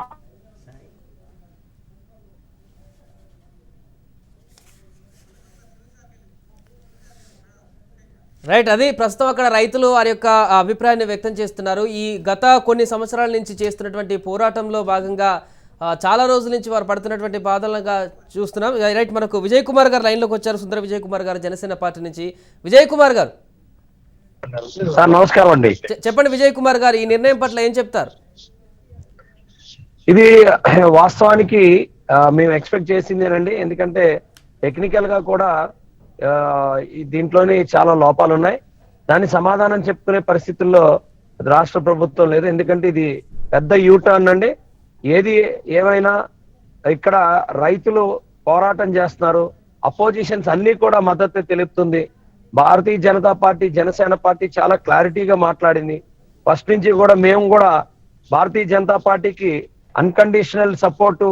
రైట్, అది ప్రస్తుతం అక్కడ రైతులు వారి యొక్క అభిప్రాయాన్ని వ్యక్తం చేస్తున్నారు. ఈ గత కొన్ని సంవత్సరాల నుంచి చేస్తున్నటువంటి పోరాటంలో భాగంగా చాలా రోజుల నుంచి వారు పడుతున్నటువంటి బాధలుగా చూస్తున్నాం. రైట్, మనకు విజయ్ కుమార్ గారు లైన్లోకి వచ్చారు. సుందర విజయ్ కుమార్ గారు, జనసేన పార్టీ నుంచి. విజయ్ కుమార్ గారు సార్ నమస్కారం అండి. చెప్పండి విజయ్ కుమార్ గారు, ఈ నిర్ణయం పట్ల ఏం చెప్తారు? ఇది వాస్తవానికి మేము ఎక్స్పెక్ట్ చేసిందేనండి. ఎందుకంటే టెక్నికల్ గా కూడా దీంట్లోనే చాలా లోపాలు ఉన్నాయి. దాని సమాధానం చెప్పుకునే పరిస్థితుల్లో రాష్ట్ర ప్రభుత్వం లేదు. ఎందుకంటే ఇది పెద్ద యూటర్న్ అండి. ఏది ఏమైనా ఇక్కడ రైతులు పోరాటం చేస్తున్నారు, అపోజిషన్స్ అన్ని కూడా మద్దతు తెలుపుతుంది. భారతీయ జనతా పార్టీ, జనసేన పార్టీ చాలా క్లారిటీగా మాట్లాడింది. ఫస్ట్ నుంచి కూడా మేము కూడా భారతీయ జనతా పార్టీకి అన్కండిషనల్ సపోర్టు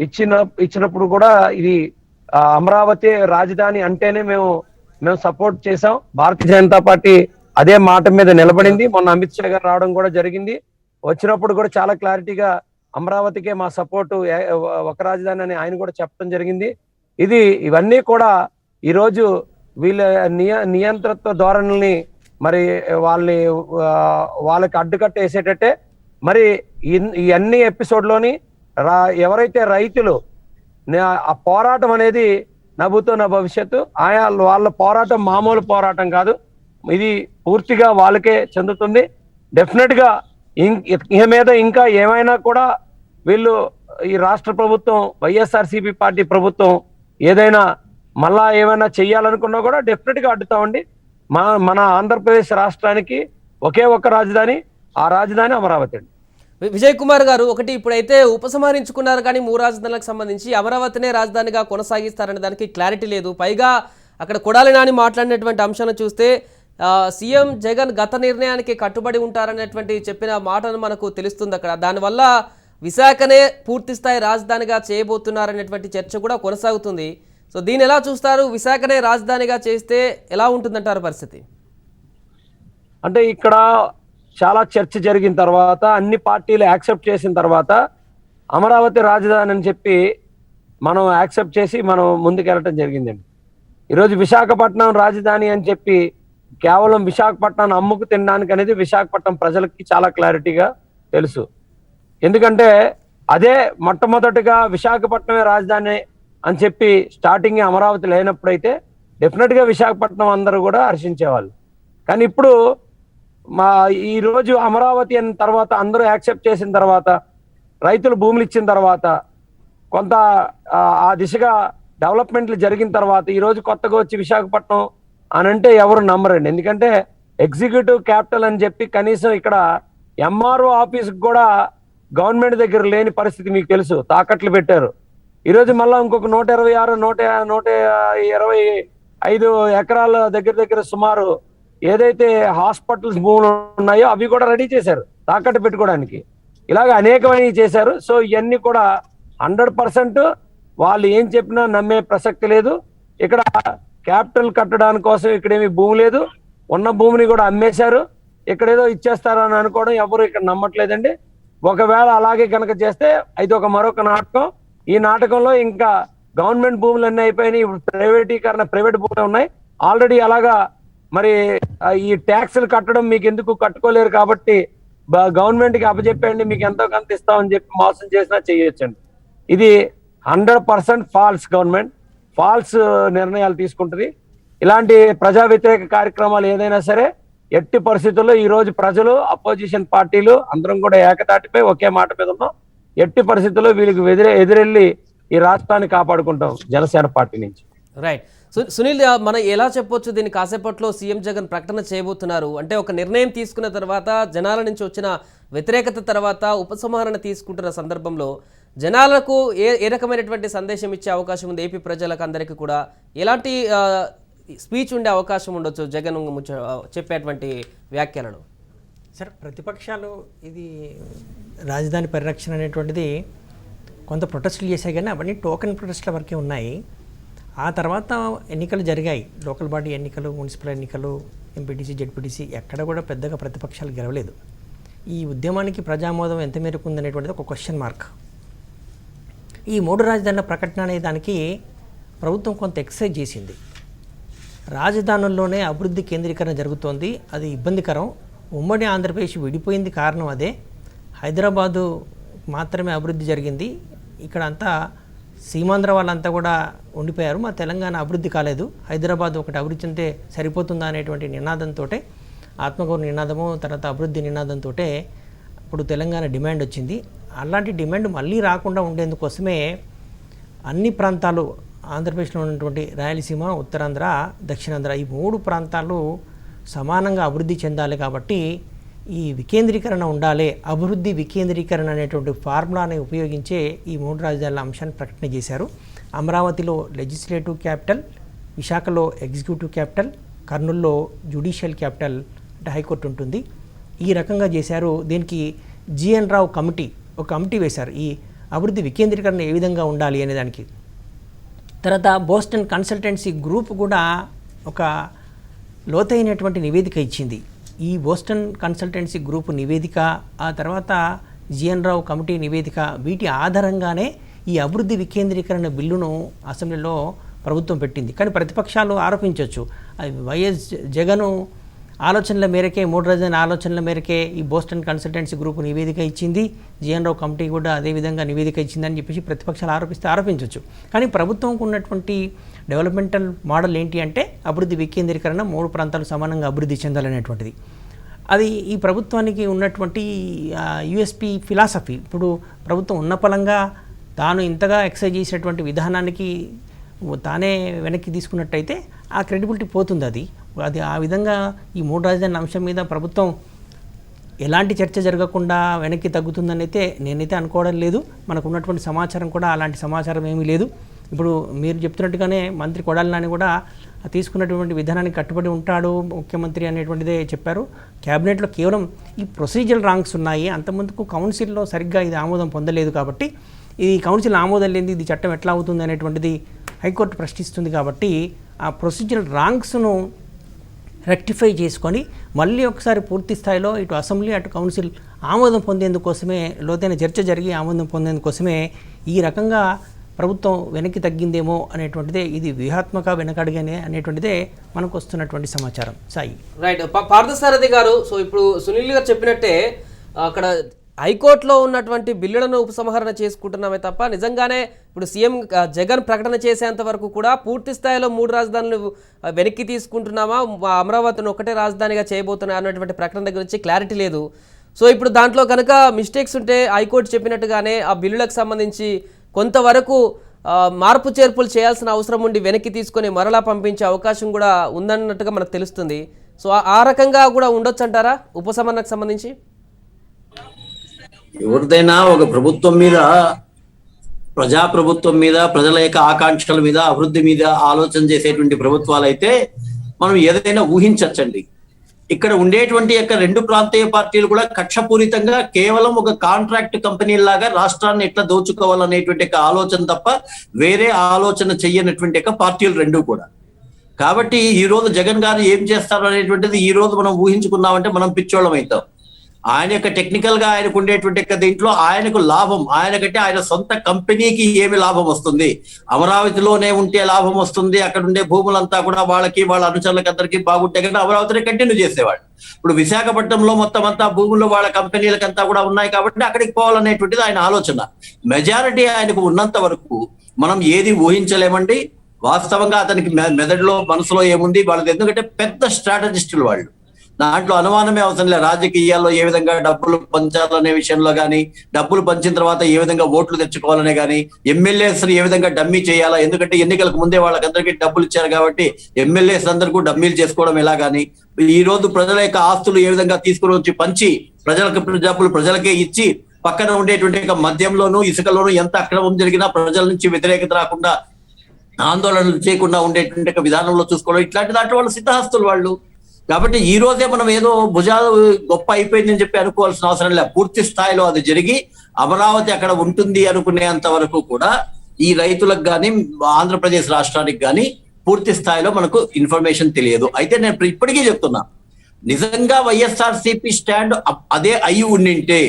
ఇచ్చినప్పుడు కూడా ఇది అమరావతి రాజధాని అంటేనే మేము సపోర్ట్ చేసాం. భారతీయ జనతా పార్టీ అదే మాట మీద నిలబడింది. మొన్న అమిత్ షా గారు రావడం కూడా జరిగింది. వచ్చినప్పుడు కూడా చాలా క్లారిటీగా అమరావతికే మా సపోర్టు, ఒక రాజధాని అని ఆయన కూడా చెప్పడం జరిగింది. ఇవన్నీ కూడా ఈరోజు వీళ్ళ నియంత్రిత్వ ధోరణుల్ని మరి వాళ్ళకి అడ్డుకట్టేసేటట్టే మరి ఈ అన్ని ఎపిసోడ్లోని ఎవరైతే రైతులు ఆ పోరాటం అనేది నభూతో నా భవిష్యత్తు, వాళ్ళ పోరాటం మామూలు పోరాటం కాదు. ఇది పూర్తిగా వాళ్ళకే చెందుతుంది. డెఫినెట్ గా ఇక మీద ఇంకా ఏమైనా కూడా వీళ్ళు ఈ రాష్ట్ర ప్రభుత్వం, వైఎస్ఆర్సీపీ పార్టీ ప్రభుత్వం ఏదైనా మళ్ళా ఏమైనా చెయ్యాలనుకున్నా కూడా డెఫినెట్ గా అడ్డుతామండి. మన ఆంధ్రప్రదేశ్ రాష్ట్రానికి ఒకే ఒక్క రాజధాని, ఆ రాజధాని అమరావతి అండి. విజయ్ కుమార్ గారు, ఒకటి ఇప్పుడైతే ఉపసంహరించుకున్నారు కానీ 3 రాజధానులకు సంబంధించి అమరావతినే రాజధానిగా కొనసాగిస్తారనే దానికి క్లారిటీ లేదు. పైగా అక్కడ కొడాలి నాని మాట్లాడినటువంటి అంశాలను చూస్తే సీఎం జగన్ గత నిర్ణయానికి కట్టుబడి ఉంటారనేటువంటి చెప్పిన మాటను మనకు తెలుస్తుంది. అక్కడ దానివల్ల విశాఖనే పూర్తిస్థాయి రాజధానిగా చేయబోతున్నారనేటువంటి చర్చ కూడా కొనసాగుతుంది. సో దీన్ని ఎలా చూస్తారు? విశాఖనే రాజధానిగా చేస్తే ఎలా ఉంటుందంటారు పరిస్థితి? అంటే ఇక్కడ చాలా చర్చ జరిగిన తర్వాత, అన్ని పార్టీలు యాక్సెప్ట్ చేసిన తర్వాత అమరావతి రాజధాని అని చెప్పి మనం యాక్సెప్ట్ చేసి మనం ముందుకెళ్ళటం జరిగిందండి. ఈరోజు విశాఖపట్నం రాజధాని అని చెప్పి కేవలం విశాఖపట్నాన్ని అమ్ముకు తినడానికి అనేది విశాఖపట్నం ప్రజలకి చాలా క్లారిటీగా తెలుసు. ఎందుకంటే అదే మొట్టమొదటిగా విశాఖపట్నమే రాజధాని అని చెప్పి స్టార్టింగ్ అమరావతి లేనప్పుడైతే డెఫినెట్గా విశాఖపట్నం అందరూ కూడా హర్షించేవాళ్ళు. కానీ ఇప్పుడు ఈ రోజు అమరావతి అన్న తర్వాత అందరూ యాక్సెప్ట్ చేసిన తర్వాత, రైతులు భూములు ఇచ్చిన తర్వాత, కొంత ఆ దిశగా డెవలప్మెంట్లు జరిగిన తర్వాత ఈరోజు కొత్తగా వచ్చి విశాఖపట్నం అని అంటే ఎవరు నమ్మరండి. ఎందుకంటే ఎగ్జిక్యూటివ్ క్యాపిటల్ అని చెప్పి కనీసం ఇక్కడ ఎంఆర్ఓ ఆఫీస్ కూడా గవర్నమెంట్ దగ్గర లేని పరిస్థితి మీకు తెలుసు. తాకట్లు పెట్టారు. ఈరోజు మళ్ళీ ఇంకొక 125 ఎకరాల దగ్గర సుమారు ఏదైతే హాస్పిటల్స్ భూములు ఉన్నాయో అవి కూడా రెడీ చేశారు తాకట్టు పెట్టుకోవడానికి. ఇలాగ అనేకమైనవి చేశారు. సో ఇవన్నీ కూడా 100% వాళ్ళు ఏం చెప్పినా నమ్మే ప్రసక్తి లేదు. ఇక్కడ క్యాపిటల్ కట్టడానికి కోసం ఇక్కడేమి భూమి లేదు. ఉన్న భూమిని కూడా అమ్మేశారు. ఇక్కడేదో ఇచ్చేస్తారని అనుకోవడం ఎవరు ఇక్కడ నమ్మట్లేదండి. ఒకవేళ అలాగే కనుక చేస్తే అయితే మరొక నాటకం. ఈ నాటకంలో ఇంకా గవర్నమెంట్ భూములు అన్నీ అయిపోయినాయి. ఇప్పుడు ప్రైవేటీకరణ, ప్రైవేట్ భూములు ఉన్నాయి. ఆల్రెడీ అలాగా మరి ఈ ట్యాక్సులు కట్టడం మీకు ఎందుకు కట్టుకోలేరు కాబట్టి గవర్నమెంట్ కి అప్పచెప్పండి మీకు ఎంతో కొంత ఇస్తామని చెప్పి మోసం చేసినా చేయొచ్చండి. ఇది 100% ఫాల్స్. గవర్నమెంట్ ఫాల్స్ నిర్ణయాలు తీసుకుంటుంది. ఇలాంటి ప్రజా వ్యతిరేక కార్యక్రమాలు ఏదైనా సరే ఎట్టి పరిస్థితుల్లో ఈ రోజు ప్రజలు, అపోజిషన్ పార్టీలు అందరం కూడా ఏకతాటిపై ఒకే మాట మీద ఉన్నాం. ఎట్టి పరిస్థితుల్లో వీళ్ళకి ఎదురెళ్ళి ఈ రాష్ట్రాన్ని కాపాడుకుంటాం జనసేన పార్టీ నుంచి. రైట్. సునీల్, మనం ఎలా చెప్పొచ్చు దీన్ని? కాసేపట్లో సీఎం జగన్ ప్రకటన చేయబోతున్నారు. అంటే ఒక నిర్ణయం తీసుకున్న తర్వాత, జనాల నుంచి వచ్చిన వ్యతిరేకత తర్వాత ఉపసంహరణ తీసుకుంటున్న సందర్భంలో జనాలకు ఏ రకమైనటువంటి సందేశం ఇచ్చే అవకాశం ఉంది? ఏపీ ప్రజలకు అందరికీ కూడా ఎలాంటి స్పీచ్ ఉండే అవకాశం ఉండొచ్చు జగన్ చెప్పేటువంటి వ్యాఖ్యలను? సార్, ప్రతిపక్షాలు ఇది రాజధాని పరిరక్షణ అనేటువంటిది కొంత ప్రొటెస్టులు చేశాయి, కానీ అవన్నీ టోకెన్ ప్రొటెస్ట్ల వరకే ఉన్నాయి. ఆ తర్వాత ఎన్నికలు జరిగాయి, లోకల్ బాడీ ఎన్నికలు, మున్సిపల్ ఎన్నికలు, ఎంపీటీసీ, జెడ్పీటీసీ, ఎక్కడ కూడా పెద్దగా ప్రతిపక్షాలు గెలవలేదు. ఈ ఉద్యమానికి ప్రజామోదం ఎంత మేరకు ఉందనేటువంటిది ఒక క్వశ్చన్ మార్క్. ఈ 3 రాజధానుల ప్రకటన అనే దానికి ప్రభుత్వం కొంత ఎక్సైజ్ చేసింది. రాజధానుల్లోనే అభివృద్ధి కేంద్రీకరణ జరుగుతోంది, అది ఇబ్బందికరం. ఉమ్మడి ఆంధ్రప్రదేశ్ విడిపోయింది కారణం అదే. హైదరాబాదు మాత్రమే అభివృద్ధి జరిగింది, ఇక్కడ అంతా సీమాంధ్ర వాళ్ళంతా కూడా ఉండిపోయారు, మా తెలంగాణ అభివృద్ధి కాలేదు, హైదరాబాద్ ఒకటి అభివృద్ధి చెందితే సరిపోతుందా అనేటువంటి నినాదంతో, ఆత్మగౌరవ నినాదము, తర్వాత అభివృద్ధి నినాదంతో ఇప్పుడు తెలంగాణ డిమాండ్ వచ్చింది. అలాంటి డిమాండ్ మళ్ళీ రాకుండా ఉండేందుకోసమే అన్ని ప్రాంతాలు, ఆంధ్రప్రదేశ్లో ఉన్నటువంటి రాయలసీమ, ఉత్తరాంధ్ర, దక్షిణాంధ్ర, ఈ 3 ప్రాంతాలు సమానంగా అభివృద్ధి చెందాలి. కాబట్టి ఈ వికేంద్రీకరణ ఉండాలి, అభివృద్ధి వికేంద్రీకరణ అనేటువంటి ఫార్ములాని ఉపయోగించే ఈ 3 రాజధానుల అంశాన్ని ప్రకటన చేశారు. అమరావతిలో లెజిస్లేటివ్ క్యాపిటల్, విశాఖలో ఎగ్జిక్యూటివ్ క్యాపిటల్, కర్నూలులో జ్యుడిషియల్ క్యాపిటల్ అంటే హైకోర్టు ఉంటుంది. ఈ రకంగా చేశారు. దీనికి జిఎన్ రావు కమిటీ, ఒక కమిటీ వేశారు ఈ అభివృద్ధి వికేంద్రీకరణ ఏ విధంగా ఉండాలి అనే దానికి. తర్వాత బోస్టన్ కన్సల్టెన్సీ గ్రూప్ కూడా ఒక లోతైనటువంటి నివేదిక ఇచ్చింది. ఈ బోస్టన్ కన్సల్టెన్సీ గ్రూప్ నివేదిక, ఆ తర్వాత జిఎన్ రావు కమిటీ నివేదిక, వీటి ఆధారంగానే ఈ అభివృద్ధి వికేంద్రీకరణ బిల్లును అసెంబ్లీలో ప్రభుత్వం పెట్టింది. కానీ ప్రతిపక్షాలు ఆరోపించవచ్చు, అది వైఎస్ జగను ఆలోచనల మేరకే, 3 రాజధాని ఆలోచనల మేరకే ఈ బోస్టన్ కన్సల్టెన్సీ గ్రూప్ నివేదిక ఇచ్చింది, జిఎన్ రావు కమిటీ కూడా అదేవిధంగా నివేదిక ఇచ్చిందని చెప్పేసి ప్రతిపక్షాలు ఆరోపించవచ్చు. కానీ ప్రభుత్వంకు ఉన్నటువంటి డెవలప్మెంటల్ మోడల్ ఏంటి అంటే అభివృద్ధి వికేంద్రీకరణ, 3 ప్రాంతాలు సమానంగా అభివృద్ధి చెందాలనేటువంటిది. అది ఈ ప్రభుత్వానికి ఉన్నటువంటి యూఎస్పీ ఫిలాసఫీ. ఇప్పుడు ప్రభుత్వం ఉన్న పలంగా తాను ఇంతగా ఎక్సైజ్ చేసినటువంటి విధానానికి తానే వెనక్కి తీసుకున్నట్టయితే ఆ క్రెడిబిలిటీ పోతుంది. అది ఆ విధంగా ఈ 3 రాజధానుల అంశం మీద ప్రభుత్వం ఎలాంటి చర్చ జరగకుండా వెనక్కి తగ్గుతుందని అయితే నేనైతే అనుకోవడం లేదు. మనకు ఉన్నటువంటి సమాచారం కూడా అలాంటి సమాచారం ఏమీ లేదు. ఇప్పుడు మీరు చెప్తున్నట్టుగానే మంత్రి కొడాలి నాని కూడా తీసుకున్నటువంటి విధానానికి కట్టుబడి ఉంటాడు ముఖ్యమంత్రి అనేటువంటిదే చెప్పారు. క్యాబినెట్లో కేవలం ఈ ప్రొసీజరల్ రాంగ్స్ ఉన్నాయి, అంతమందుకు కౌన్సిల్లో సరిగ్గా ఇది ఆమోదం పొందలేదు. కాబట్టి ఇది కౌన్సిల్ ఆమోదం లేనిది ఇది చట్టం ఎట్లా అవుతుంది అనేటువంటిది హైకోర్టు ప్రశ్నిస్తుంది. కాబట్టి ఆ ప్రొసీజరల్ రాంగ్స్ను రెక్టిఫై చేసుకొని మళ్ళీ ఒకసారి పూర్తి స్థాయిలో ఇటు అసెంబ్లీ అటు కౌన్సిల్ ఆమోదం పొందేందుకోసమే, లోతైన చర్చ జరిగి ఆమోదం పొందేందుకోసమే ఈ రకంగా ప్రభుత్వం వెనక్కి తగ్గిందేమో అనేటువంటిదే, ఇది వ్యూహాత్మక వెనకడుగనే అనేటువంటిదే మనకు వస్తున్నటువంటి సమాచారం. సాయి. రైట్. పార్థసారథి గారు, సో ఇప్పుడు సునీల్ గారు చెప్పినట్టే అక్కడ హైకోర్టులో ఉన్నటువంటి బిల్లులను ఉపసంహరణ చేసుకుంటున్నామే తప్ప నిజంగానే ఇప్పుడు సీఎం జగన్ ప్రకటన చేసేంత వరకు కూడా పూర్తి స్థాయిలో 3 రాజధానులు వెనక్కి తీసుకుంటున్నామా, అమరావతిని ఒకటే రాజధానిగా చేయబోతున్నా అన్నటువంటి ప్రకటన గురించి క్లారిటీ లేదు. సో ఇప్పుడు దాంట్లో కనుక మిస్టేక్స్ ఉంటే హైకోర్టు చెప్పినట్టుగానే ఆ బిల్లులకు సంబంధించి కొంతవరకు మార్పు చేర్పులు చేయాల్సిన అవసరం ఉండి వెనక్కి తీసుకొని మరలా పంపించే అవకాశం కూడా ఉందన్నట్టుగా మనకు తెలుస్తుంది. సో ఆ రకంగా కూడా ఉండొచ్చు అంటారా ఉపసంహరణకు సంబంధించి? ఎవరిదైనా ఒక ప్రభుత్వం మీద, ప్రజాప్రభుత్వం మీద, ప్రజల యొక్క ఆకాంక్షల మీద, అభివృద్ధి మీద ఆలోచన చేసేటువంటి ప్రభుత్వాలు అయితే మనం ఏదైనా ఊహించచ్చండి. ఇక్కడ ఉండేటువంటి యొక్క 2 ప్రాంతీయ పార్టీలు కూడా కక్షపూరితంగా కేవలం ఒక కాంట్రాక్ట్ కంపెనీలాగా రాష్ట్రాన్ని ఎట్లా దోచుకోవాలనేటువంటి ఆలోచన తప్ప వేరే ఆలోచన చెయ్యనటువంటి పార్టీలు 2 కూడా. కాబట్టి ఈ రోజు జగన్ గారు ఏం చేస్తారు అనేటువంటిది ఈ రోజు మనం ఊహించుకున్నామంటే మనం పిచ్చోళ్ళం అవుతాం. ఆయన యొక్క టెక్నికల్ గా ఆయనకు ఉండేటువంటి యొక్క దీంట్లో ఆయనకు లాభం, ఆయనకంటే ఆయన సొంత కంపెనీకి ఏమి లాభం వస్తుంది, అమరావతిలోనే ఉంటే లాభం వస్తుంది, అక్కడ ఉండే భూములంతా కూడా వాళ్ళకి వాళ్ళ అనుచరులకు అందరికీ బాగుంటే కనుక అమరావతిని కంటిన్యూ చేసేవాడు. ఇప్పుడు విశాఖపట్నంలో మొత్తం అంతా భూముల్లో వాళ్ళ కంపెనీలకంతా కూడా ఉన్నాయి కాబట్టి అక్కడికి పోవాలనేటువంటిది ఆయన ఆలోచన. మెజారిటీ ఆయనకు ఉన్నంత వరకు మనం ఏది ఊహించలేమండి. వాస్తవంగా అతనికి మెదడులో మనసులో ఏముంది వాళ్ళది, ఎందుకంటే పెద్ద స్ట్రాటజిస్టులు వాళ్ళు, దాంట్లో అనుమానమే అవసరం లేదు. రాజకీయాల్లో ఏ విధంగా డబ్బులు పంచాలనే విషయంలో కానీ, డబ్బులు పంచిన తర్వాత ఏ విధంగా ఓట్లు తెచ్చుకోవాలనే కానీ, ఎమ్మెల్యేస్ ఏ విధంగా డమ్మీ చేయాలా, ఎందుకంటే ఎన్నికలకు ముందే వాళ్ళకందరికీ డబ్బులు ఇచ్చారు కాబట్టి ఎమ్మెల్యేస్ అందరికీ డమ్మీలు చేసుకోవడం ఎలా కానీ, ఈ రోజు ప్రజల యొక్క ఆస్తులు ఏ విధంగా తీసుకుని వచ్చి పంచి డబ్బులు ప్రజలకే ఇచ్చి పక్కన ఉండేటువంటి మద్యంలోనూ ఇసుకలోనూ ఎంత అక్రమం జరిగినా ప్రజల నుంచి వ్యతిరేకత రాకుండా, ఆందోళనలు చేయకుండా ఉండేటువంటి విధానంలో చూసుకోవడం, ఇట్లాంటి దాంట్లో వాళ్ళు సిద్ధహస్తులు వాళ్ళు. కాబట్టి ఈ రోజే మనం ఏదో భుజాలు గొప్ప అయిపోయిందని చెప్పి అనుకోవాల్సిన అవసరం లేదు. పూర్తి స్థాయిలో అది జరిగి అమరావతి అక్కడ ఉంటుంది అనుకునేంత వరకు కూడా ఈ రైతులకు కానీ ఆంధ్రప్రదేశ్ రాష్ట్రానికి కానీ పూర్తి స్థాయిలో మనకు ఇన్ఫర్మేషన్ తెలియదు. అయితే నేను ఇప్పటికీ చెప్తున్నా, నిజంగా వైఎస్ఆర్సీపీ స్టాండ్ అదే అయి ఉండింటే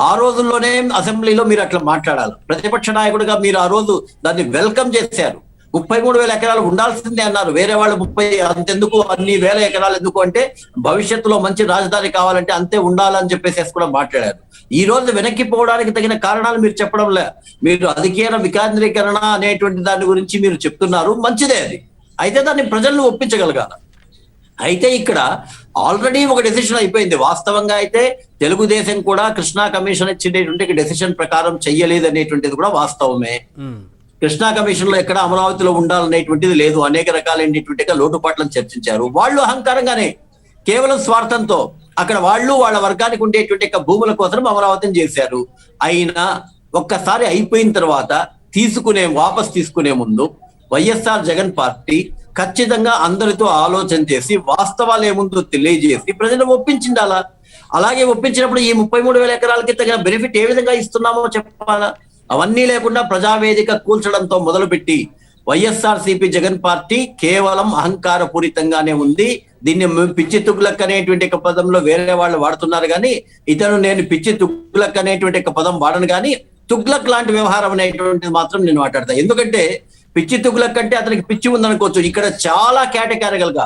ఆ రోజుల్లోనే అసెంబ్లీలో మీరు అట్లా మాట్లాడాలి. ప్రతిపక్ష నాయకుడిగా మీరు ఆ రోజు దాన్ని వెల్కమ్ చేశారు. 33,000 ఎకరాలు ఉండాల్సిందే అన్నారు. వేరే వాళ్ళు 30 అంతెందుకు, అన్ని వేల ఎకరాలు ఎందుకు అంటే భవిష్యత్తులో మంచి రాజధాని కావాలంటే అంతే ఉండాలని చెప్పేసి కూడా మాట్లాడారు. ఈ రోజు వెనక్కి పోవడానికి తగిన కారణాలు మీరు చెప్పడం లే. మీరు అధికార వికేంద్రీకరణ అనేటువంటి దాని గురించి మీరు చెప్తున్నారు, మంచిదే అది. అయితే దాన్ని ప్రజలను ఒప్పించగలగాలి. అయితే ఇక్కడ ఆల్రెడీ ఒక డెసిషన్ అయిపోయింది. వాస్తవంగా అయితే తెలుగుదేశం కూడా కృష్ణా కమిషన్ ఇచ్చినటువంటి డెసిషన్ ప్రకారం చెయ్యలేదు అనేటువంటిది కూడా వాస్తవమే. కృష్ణా కమిషన్ లో ఎక్కడ అమరావతిలో ఉండాలనేటువంటిది లేదు. అనేక రకాలైనటువంటి లోటుపాట్లను చర్చించారు. వాళ్ళు అహంకారంగానే కేవలం స్వార్థంతో అక్కడ వాళ్ళు వాళ్ళ వర్గానికి ఉండేటువంటి భూముల కోసం అమరావతిని చేశారు. అయినా ఒక్కసారి అయిపోయిన తర్వాత వాపస్ తీసుకునే ముందు వైఎస్ఆర్ జగన్ పార్టీ ఖచ్చితంగా అందరితో ఆలోచన చేసి వాస్తవాలు ఏముందో తెలియజేసి ప్రజలు ఒప్పించిండాలా. అలాగే ఒప్పించినప్పుడు ఈ 33,000 ఎకరాలకి తగిన బెనిఫిట్ ఏ విధంగా ఇస్తున్నామో చెప్పాలా. అవన్నీ లేకుండా ప్రజావేదిక కూల్చడంతో మొదలుపెట్టి వైఎస్ఆర్సీపీ జగన్ పార్టీ కేవలం అహంకార పూరితంగానే ఉంది. దీన్ని పిచ్చి తుగ్లక్ అనేటువంటి పదంలో వేరే వాళ్ళు వాడుతున్నారు కానీ నేను పిచ్చి తుగ్లక్ అనేటువంటి పదం వాడను కానీ తుగ్లక్ లాంటి వ్యవహారం అనేటువంటిది మాత్రం నేను మాట్లాడతా. ఎందుకంటే పిచ్చి తుగ్లక్ అంటే అతనికి పిచ్చి ఉందనుకోవచ్చు. ఇక్కడ చాలా కేటగిరికల్ గా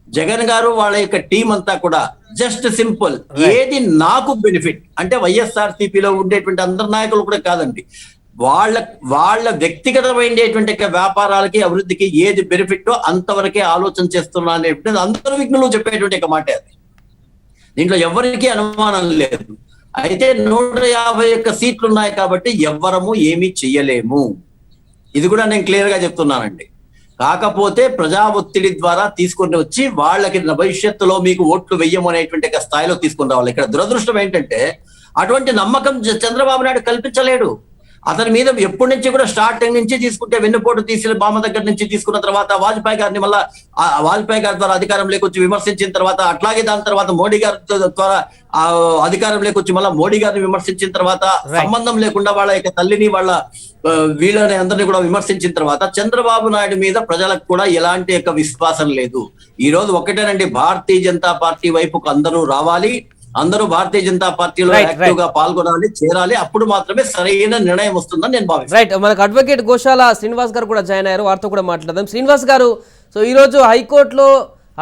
జగన్ గారు వాళ్ళ యొక్క టీం అంతా కూడా జస్ట్ సింపుల్ ఏది నాకు బెనిఫిట్ అంటే వైఎస్ఆర్సీపీలో ఉండేటువంటి అందరు నాయకులు కూడా కాదండి, వాళ్ళ వ్యక్తిగతమైనటువంటి వ్యాపారాలకి అభివృద్ధికి ఏది బెనిఫిట్ అంతవరకే ఆలోచన చేస్తున్నా అనేటువంటి అందరు విఘ్నులు చెప్పేటువంటి మాట అది. దీంట్లో ఎవరికి అనుమానం లేదు. అయితే 151 సీట్లు ఉన్నాయి కాబట్టి ఎవ్వరము ఏమీ చెయ్యలేము. ఇది కూడా నేను క్లియర్ గా చెప్తున్నానండి. కాకపోతే ప్రజా ఒత్తిడి ద్వారా తీసుకొని వచ్చి వాళ్ళకి భవిష్యత్తులో మీకు ఓట్లు వెయ్యము అనేటువంటి స్థాయిలో తీసుకుని రావాలి. ఇక్కడ దురదృష్టం ఏంటంటే అటువంటి నమ్మకం చంద్రబాబు నాయుడు కల్పించలేడు. అతని మీద ఎప్పటి నుంచి కూడా స్టార్టింగ్ నుంచి తీసుకుంటే వెన్నుపోటు తీసిన బామ్మ దగ్గర నుంచి తీసుకున్న తర్వాత వాజ్పేయి గారిని మళ్ళా వాజ్పేయి గారి ద్వారా అధికారంలోకి వచ్చి విమర్శించిన తర్వాత, అట్లాగే దాని తర్వాత మోడీ గారి ద్వారా అధికారంలోకి వచ్చి మళ్ళీ మోడీ గారిని విమర్శించిన తర్వాత, సంబంధం లేకుండా వాళ్ళ యొక్క తల్లిని వాళ్ళ వీళ్ళని అందరినీ కూడా విమర్శించిన తర్వాత చంద్రబాబు నాయుడు మీద ప్రజలకు కూడా ఎలాంటి యొక్క విశ్వాసం లేదు. ఈ రోజు ఒకటేనండి, భారతీయ జనతా పార్టీ వైపుకు అందరూ రావాలి, అందరూ భారతీయ జనతా పార్టీలో యాక్టివ్ గా పాల్గొనాలి, చేరాలి. అప్పుడు మాత్రమే సరైన నిర్ణయం వస్తుందని నేను భావిస్తాను. రైట్, మనకు అడ్వకేట్ గోశాల శ్రీనివాస్ గారు కూడా జాయిన్ అయ్యారు, వారితో కూడా మాట్లాడదాం. శ్రీనివాస్ గారు, సో ఈ రోజు హైకోర్టులో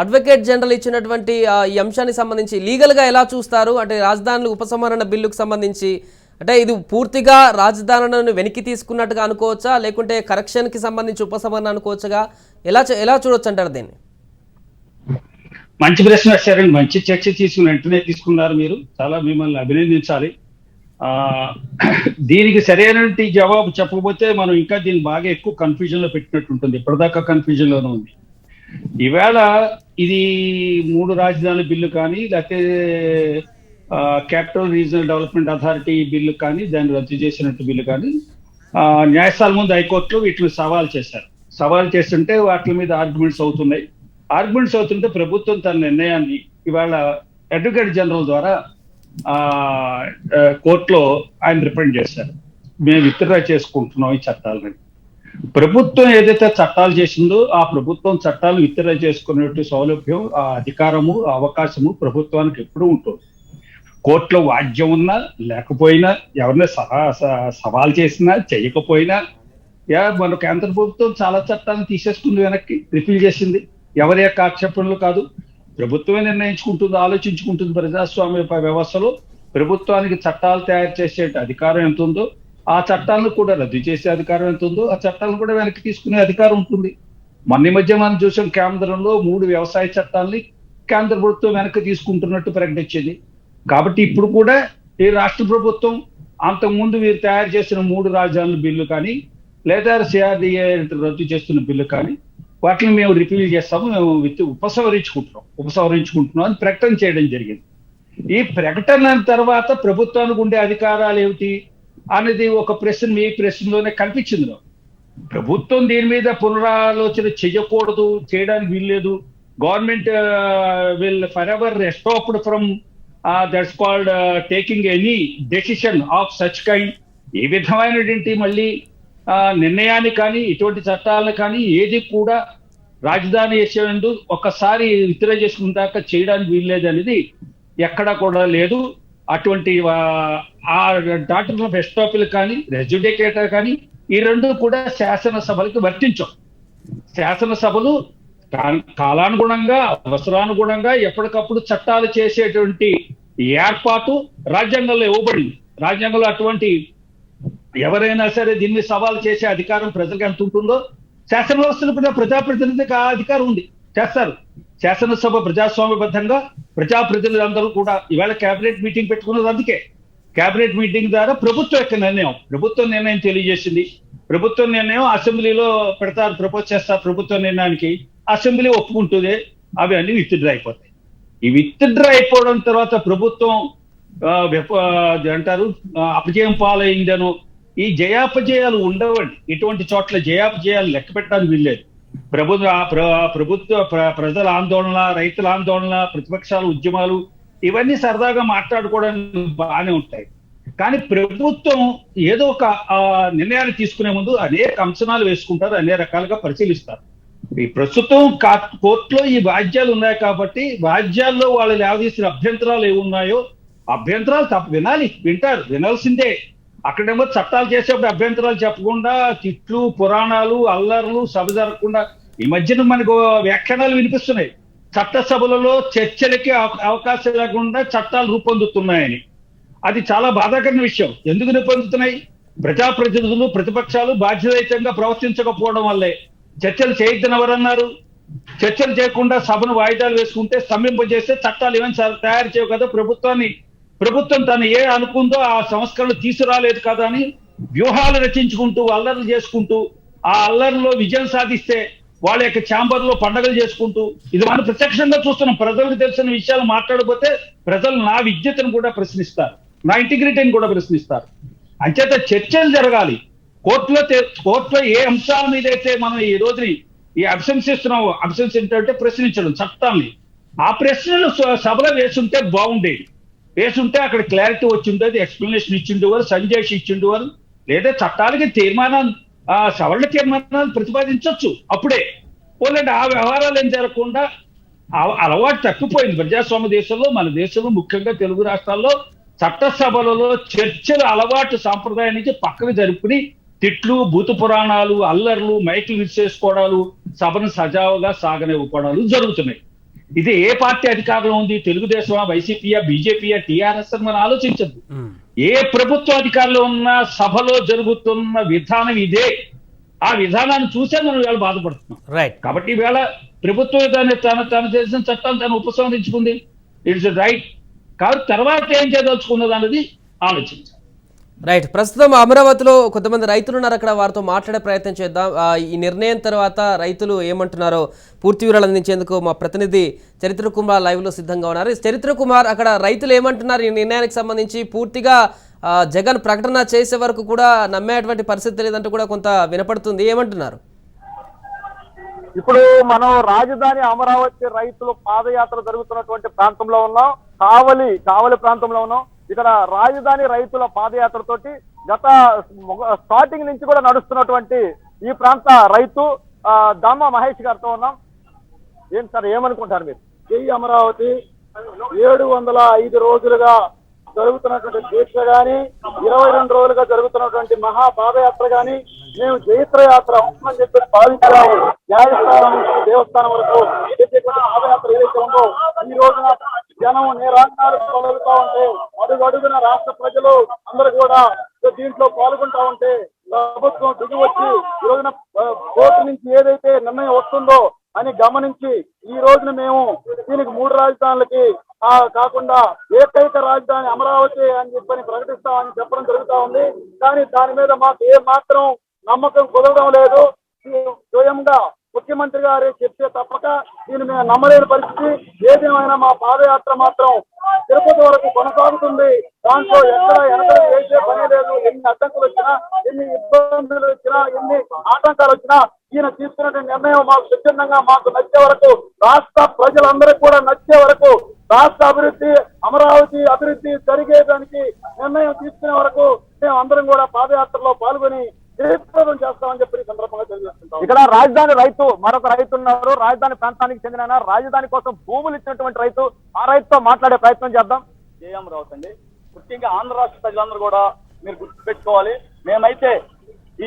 అడ్వకేట్ జనరల్ ఇచ్చినటువంటి ఈ అంశానికి సంబంధించి లీగల్ గా ఎలా చూస్తారు? అంటే రాజధానుల ఉపసంహరణ బిల్లుకు సంబంధించి అంటే ఇది పూర్తిగా రాజధానులను వెనక్కి తీసుకున్నట్టుగా అనుకోవచ్చా, లేకుంటే కరెక్షన్ కి సంబంధించి ఉపసంహరణ అనుకోవచ్చుగా? ఎలా చూడొచ్చు అంటారు దీన్ని? మంచి ప్రశ్న వచ్చారండి. మంచి చర్చ వెంటనే తీసుకున్నారు మీరు, చాలా మిమ్మల్ని అభినందించాలి. దీనికి సరైనటువంటి జవాబు చెప్పకపోతే మనం ఇంకా దీన్ని బాగా ఎక్కువ కన్ఫ్యూజన్ లో పెట్టినట్టు ఉంటుంది. ఇప్పటిదాకా కన్ఫ్యూజన్ లోనే ఉంది. ఈవేళ ఇది 3 రాజధానుల బిల్లు కానీ, లేకపోతే capital regional development authority bill కానీ, దాన్ని రద్దు చేసినట్టు బిల్లు కానీ న్యాయస్థానం ముందు హైకోర్టులో వీటిని సవాల్ చేశారు. సవాల్ చేస్తుంటే వాటి మీద ఆర్గ్యుమెంట్స్ అవుతుంటే ప్రభుత్వం తన నిర్ణయాన్ని ఇవాళ అడ్వకేట్ జనరల్ ద్వారా కోర్టులో ఆయన రిప్రజెంట్ చేశారు. మేము విత్డ్రా చేసుకుంటున్నాం ఈ చట్టాలని. ప్రభుత్వం ఏదైతే చట్టాలు చేసిందో ఆ ప్రభుత్వం చట్టాలు విత్డ్రా చేసుకునేటువంటి సౌలభ్యం, ఆ అధికారము, ఆ అవకాశము ప్రభుత్వానికి ఎప్పుడూ ఉంటుంది. కోర్టులో వాద్యం ఉన్నా లేకపోయినా, ఎవరిని సవాల్ చేసినా చేయకపోయినా, మన కేంద్ర ప్రభుత్వం చాలా చట్టాలను తీసేసుకుంది, వెనక్కి రిపీల్ చేసింది. ఎవరి యొక్క ఆక్షేపణలు కాదు, ప్రభుత్వమే నిర్ణయించుకుంటుంది, ఆలోచించుకుంటుంది. ప్రజాస్వామ్య వ్యవస్థలో ప్రభుత్వానికి చట్టాలు తయారు చేసే అధికారం ఎంత ఉందో, ఆ చట్టాలను కూడా రద్దు చేసే అధికారం ఎంత ఉందో, ఆ చట్టాలను కూడా వెనక్కి తీసుకునే అధికారం ఉంటుంది. మొన్న మధ్య మనం చూసాం, కేంద్రంలో 3 వ్యవసాయ చట్టాలని కేంద్ర ప్రభుత్వం వెనక్కి తీసుకుంటున్నట్టు ప్రకటించింది. కాబట్టి ఇప్పుడు కూడా ఈ రాష్ట్ర ప్రభుత్వం అంతకుముందు వీరు తయారు చేసిన 3 రాజధానుల బిల్లు కానీ, లేదా CRDA రద్దు చేస్తున్న బిల్లు కానీ, వాటిని మేము రిపీల్ చేస్తాము, మేము ఉపసంహరించుకుంటున్నాం అని ప్రకటన చేయడం జరిగింది. ఈ ప్రకటన తర్వాత ప్రభుత్వానికి ఉండే అధికారాలు ఏమిటి అనేది ఒక ప్రశ్న మీ ప్రశ్నలోనే కనిపించింది. ప్రభుత్వం దీని మీద పునరాలోచన చేయకూడదు, చేయడానికి వీల్లేదు. Government will forever stopped from that's called taking any decision of such kind. ఏ విధమైనటువంటి మళ్ళీ నిర్ణయాన్ని కానీ, ఇటువంటి చట్టాలను కానీ ఏది కూడా రాజధాని విషయంలో ఒక్కసారి విత్డ్రా చేసుకున్న దాకా చేయడానికి వీల్లేదు అనేది ఎక్కడా కూడా లేదు. అటువంటి ఆ డాక్టర్ ఆఫ్ ఎస్టాపిల్ కానీ, రెజ్యుడికేటర్ కానీ, ఈ 2 కూడా శాసనసభలకు వర్తించవు. శాసనసభలు కాలానుగుణంగా, అవసరానుగుణంగా ఎప్పటికప్పుడు చట్టాలు చేసేటువంటి ఏర్పాటు రాజ్యాంగంలో ఇవ్వబడింది. రాజ్యాంగంలో అటువంటి ఎవరైనా సరే దీన్ని సవాల్ చేసే అధికారం ప్రజలకు ఎంత ఉంటుందో, శాసన వ్యవస్థలో కూడా ప్రజాప్రతినిధికి ఆ అధికారం ఉంది, చేస్తారు. శాసనసభ ప్రజాస్వామ్యబద్ధంగా ప్రజాప్రతినిధులందరూ కూడా ఇవాళ కేబినెట్ మీటింగ్ పెట్టుకున్నది. అందుకే కేబినెట్ మీటింగ్ ద్వారా ప్రభుత్వం యొక్క నిర్ణయం తెలియజేసింది. ప్రభుత్వ నిర్ణయం అసెంబ్లీలో పెడతారు, ప్రపోజ్ చేస్తారు. ప్రభుత్వ నిర్ణయానికి అసెంబ్లీ ఒప్పుకుంటుంది, అవి అన్ని విత్డ్రా అయిపోతాయి. ఈ విత్డ్రా అయిపోవడం తర్వాత ప్రభుత్వం అంటారు అపజయం పాలైందను. ఈ జయాపజయాలు ఉండవండి. ఇటువంటి చోట్ల జయాపజయాలు లెక్క పెట్టడానికి వీల్లేదు. ప్రభుత్వ ప్రజల ఆందోళన, రైతుల ఆందోళన, ప్రతిపక్షాల ఉద్యమాలు ఇవన్నీ సరదాగా మాట్లాడుకోవడానికి బాగానే ఉంటాయి. కానీ ప్రభుత్వం ఏదో ఒక నిర్ణయాలు తీసుకునే ముందు అనేక అంచనాలు వేసుకుంటారు, అనేక రకాలుగా పరిశీలిస్తారు. ఈ ప్రస్తుతం కోర్టులో ఈ వాద్యాలు ఉన్నాయి కాబట్టి వాద్యాల్లో వాళ్ళు లేవదీసిన అభ్యంతరాలు ఏమున్నాయో అభ్యంతరాలు వింటారు, వినాల్సిందే. అక్కడేమో చట్టాలు చేసేప్పుడు అభ్యంతరాలు చెప్పకుండా తిట్లు, పురాణాలు, అల్లర్లు, సభ జరగకుండా ఈ మధ్యన మనకు వ్యాఖ్యానాలు వినిపిస్తున్నాయి. చట్టసభలలో చర్చలకి అవకాశం లేకుండా చట్టాలు రూపొందుతున్నాయని. అది చాలా బాధాకరమైన విషయం. ఎందుకు రూపొందుతున్నాయి? ప్రజాప్రతినిధులు, ప్రతిపక్షాలు బాధ్యతాయుతంగా ప్రవర్తించకపోవడం వల్లే. చర్చలు చేయొద్దని ఎవరన్నారు? చర్చలు చేయకుండా సభను వాయిదాలు వేసుకుంటే, స్తంభింపజేస్తే చట్టాలు ఏమైనా తయారు చేయవు కదా. ప్రభుత్వం తను ఏ అనుకుందో ఆ సంస్కరణలు తీసుకురాలేదు కదా అని వ్యూహాలు రచించుకుంటూ, అల్లర్లు చేసుకుంటూ, ఆ అల్లర్లో విజయం సాధిస్తే వాళ్ళ యొక్క ఛాంబర్లో పండుగలు చేసుకుంటూ, ఇది మనం ప్రత్యక్షంగా చూస్తున్నాం. ప్రజలకు తెలిసిన విషయాలు మాట్లాడకపోతే ప్రజలు నా విద్యతను కూడా ప్రశ్నిస్తారు, నా ఇంటిగ్రిటీని కూడా ప్రశ్నిస్తారు. అంచేత చర్చలు జరగాలి. కోర్టులో ఏ అంశాల మీద అయితే మనం ఈ రోజుని ఈ అభిశంసిస్తున్నామో, అభిశంసింటే ప్రశ్నించడం చట్టాన్ని, ఆ ప్రశ్నలు సభలో వేసుంటే బాగుండేది. వేసుంటే అక్కడ క్లారిటీ వచ్చిండేది, ఎక్స్ప్లెనేషన్ ఇచ్చిండేవారు, సంజయ్ ఇచ్చిండేవారు. లేదా చట్టాలకి సవరణ తీర్మానాలు ప్రతిపాదించవచ్చు అప్పుడే. పోలేండి ఆ వ్యవహారాలు ఏం జరగకుండా అలవాటు తప్పిపోయింది ప్రజాస్వామ్య దేశంలో. మన దేశంలో ముఖ్యంగా తెలుగు రాష్ట్రాల్లో చట్టసభలలో చర్చలు అలవాటు సాంప్రదాయం నుంచి పక్కన జరుపుకుని తిట్లు, భూత పురాణాలు, అల్లర్లు, మైకులు విడిచేసుకోవడాలు, సభను సజావుగా సాగనివ్వడాలు జరుగుతున్నాయి. ఇది ఏ పార్టీ అధికారంలో ఉంది? తెలుగుదేశమా, వైసీపీయా, బీజేపీయా, టీఆర్ఎస్ అని మనం ఆలోచించద్దు. ఏ ప్రభుత్వ అధికారంలో ఉన్నా సభలో జరుగుతున్న విధానం ఇదే. ఆ విధానాన్ని చూసే మనం ఇవాళ బాధపడుతున్నాం. రైట్. కాబట్టి ఈవేళ ప్రభుత్వం తను చేసిన చట్టాన్ని తను ఉపసంహరించుకుంది, ఇట్స్ రైట్. కాబట్టి తర్వాత ఏం చేయదలుచుకున్నది అన్నది ఆలోచించాలి. రైట్. ప్రస్తుతం అమరావతిలో కొంతమంది రైతులు ఉన్నారు, అక్కడ వారితో మాట్లాడే ప్రయత్నం చేద్దాం. ఈ నిర్ణయం తర్వాత రైతులు ఏమంటున్నారో పూర్తి వివరాలు అందించేందుకు మా ప్రతినిధి చరిత్ర కుమార్ లైవ్లో సిద్ధంగా ఉన్నారు. చరిత్ర కుమార్, అక్కడ రైతులు ఏమంటున్నారు ఈ నిర్ణయానికి సంబంధించి? పూర్తిగా జగన్ ప్రకటన చేసే వరకు కూడా నమ్మేటువంటి పరిస్థితి లేదంటూ కూడా కొంత వినపడుతుంది, ఏమంటున్నారు? ఇప్పుడు మనం రాజధాని అమరావతి రైతులు పాదయాత్ర జరుగుతున్నటువంటి ప్రాంతంలో ఉన్నాం. కావలి ప్రాంతంలో ఉన్నాం. ఇక్కడ రాజధాని రైతుల పాదయాత్రతోటి గత స్టార్టింగ్ నుంచి కూడా నడుస్తున్నటువంటి ఈ ప్రాంత రైతు దామ మహేష్ గారితో ఉన్నాం. ఏంటి సార్, ఏమనుకుంటారు మీరు? జై అమరావతి 705 రోజులుగా జరుగుతున్నటువంటి దీక్ష గాని 22 రోజులుగా జరుగుతున్నటువంటి మహా పాదయాత్ర గాని మేము జైత్ర యాత్ర అవుతుందని చెప్పి భావించాము. న్యాయస్థానం నుంచి దేవస్థానం వరకు చేసేటువంటి పాదయాత్ర ఏదైతే ఉందో ఈ రోజున జనం నేరాంగాలు తొలగుతా ఉంటే అడుగడుగున రాష్ట్ర ప్రజలు అందరూ కూడా దీంట్లో పాల్గొంటా ఉంటే ప్రభుత్వం దిగి వచ్చి ఈ రోజున కోర్టు నుంచి ఏదైతే నిర్ణయం వస్తుందో అని గమనించి ఈ రోజున మేము దీనికి 3 రాజధానులకి కాకుండా ఏకైక రాజధాని అమరావతి అని చెప్పని ప్రకటిస్తామని చెప్పడం జరుగుతా ఉంది. కానీ దాని మీద మాకు ఏ మాత్రం నమ్మకం కుదరడం లేదు. స్వయంగా ముఖ్యమంత్రి గారే చెప్తే తప్పక దీన్ని మేము నమ్మలేని పరిస్థితి. ఏదేమైనా మా పాదయాత్ర మాత్రం తిరుపతి వరకు కొనసాగుతుంది. దాంట్లో ఎక్కడ వెనకలు వేసే పని లేదు. ఎన్ని అడ్డంకులు వచ్చినా, ఎన్ని ఇబ్బందులు వచ్చినా, ఎన్ని ఆటంకాలు వచ్చినా ఈయన తీసుకున్న నిర్ణయం మాకు స్వచ్ఛందంగా మాకు నచ్చే వరకు, రాష్ట్ర ప్రజలందరికీ కూడా నచ్చే వరకు, రాష్ట్ర అభివృద్ధి అమరావతి అభివృద్ధి జరిగేదానికి నిర్ణయం తీసుకునే వరకు మేము అందరం కూడా పాదయాత్రలో పాల్గొని చేస్తామని చెప్పి సందర్భంగా తెలియజేస్తున్నాం. ఇక్కడ రాజధాని రైతు మరొక రైతు ఉన్నారు. రాజధాని ప్రాంతానికి చెందిన రాజధాని కోసం భూములు ఇచ్చినటువంటి రైతు. ఆ రైతుతో మాట్లాడే ప్రయత్నం చేద్దాం. జేఎం రావుత్ అండి. ముఖ్యంగా ఆంధ్ర రాష్ట్ర ప్రజలందరూ కూడా మీరు గుర్తుపెట్టుకోవాలి, మేమైతే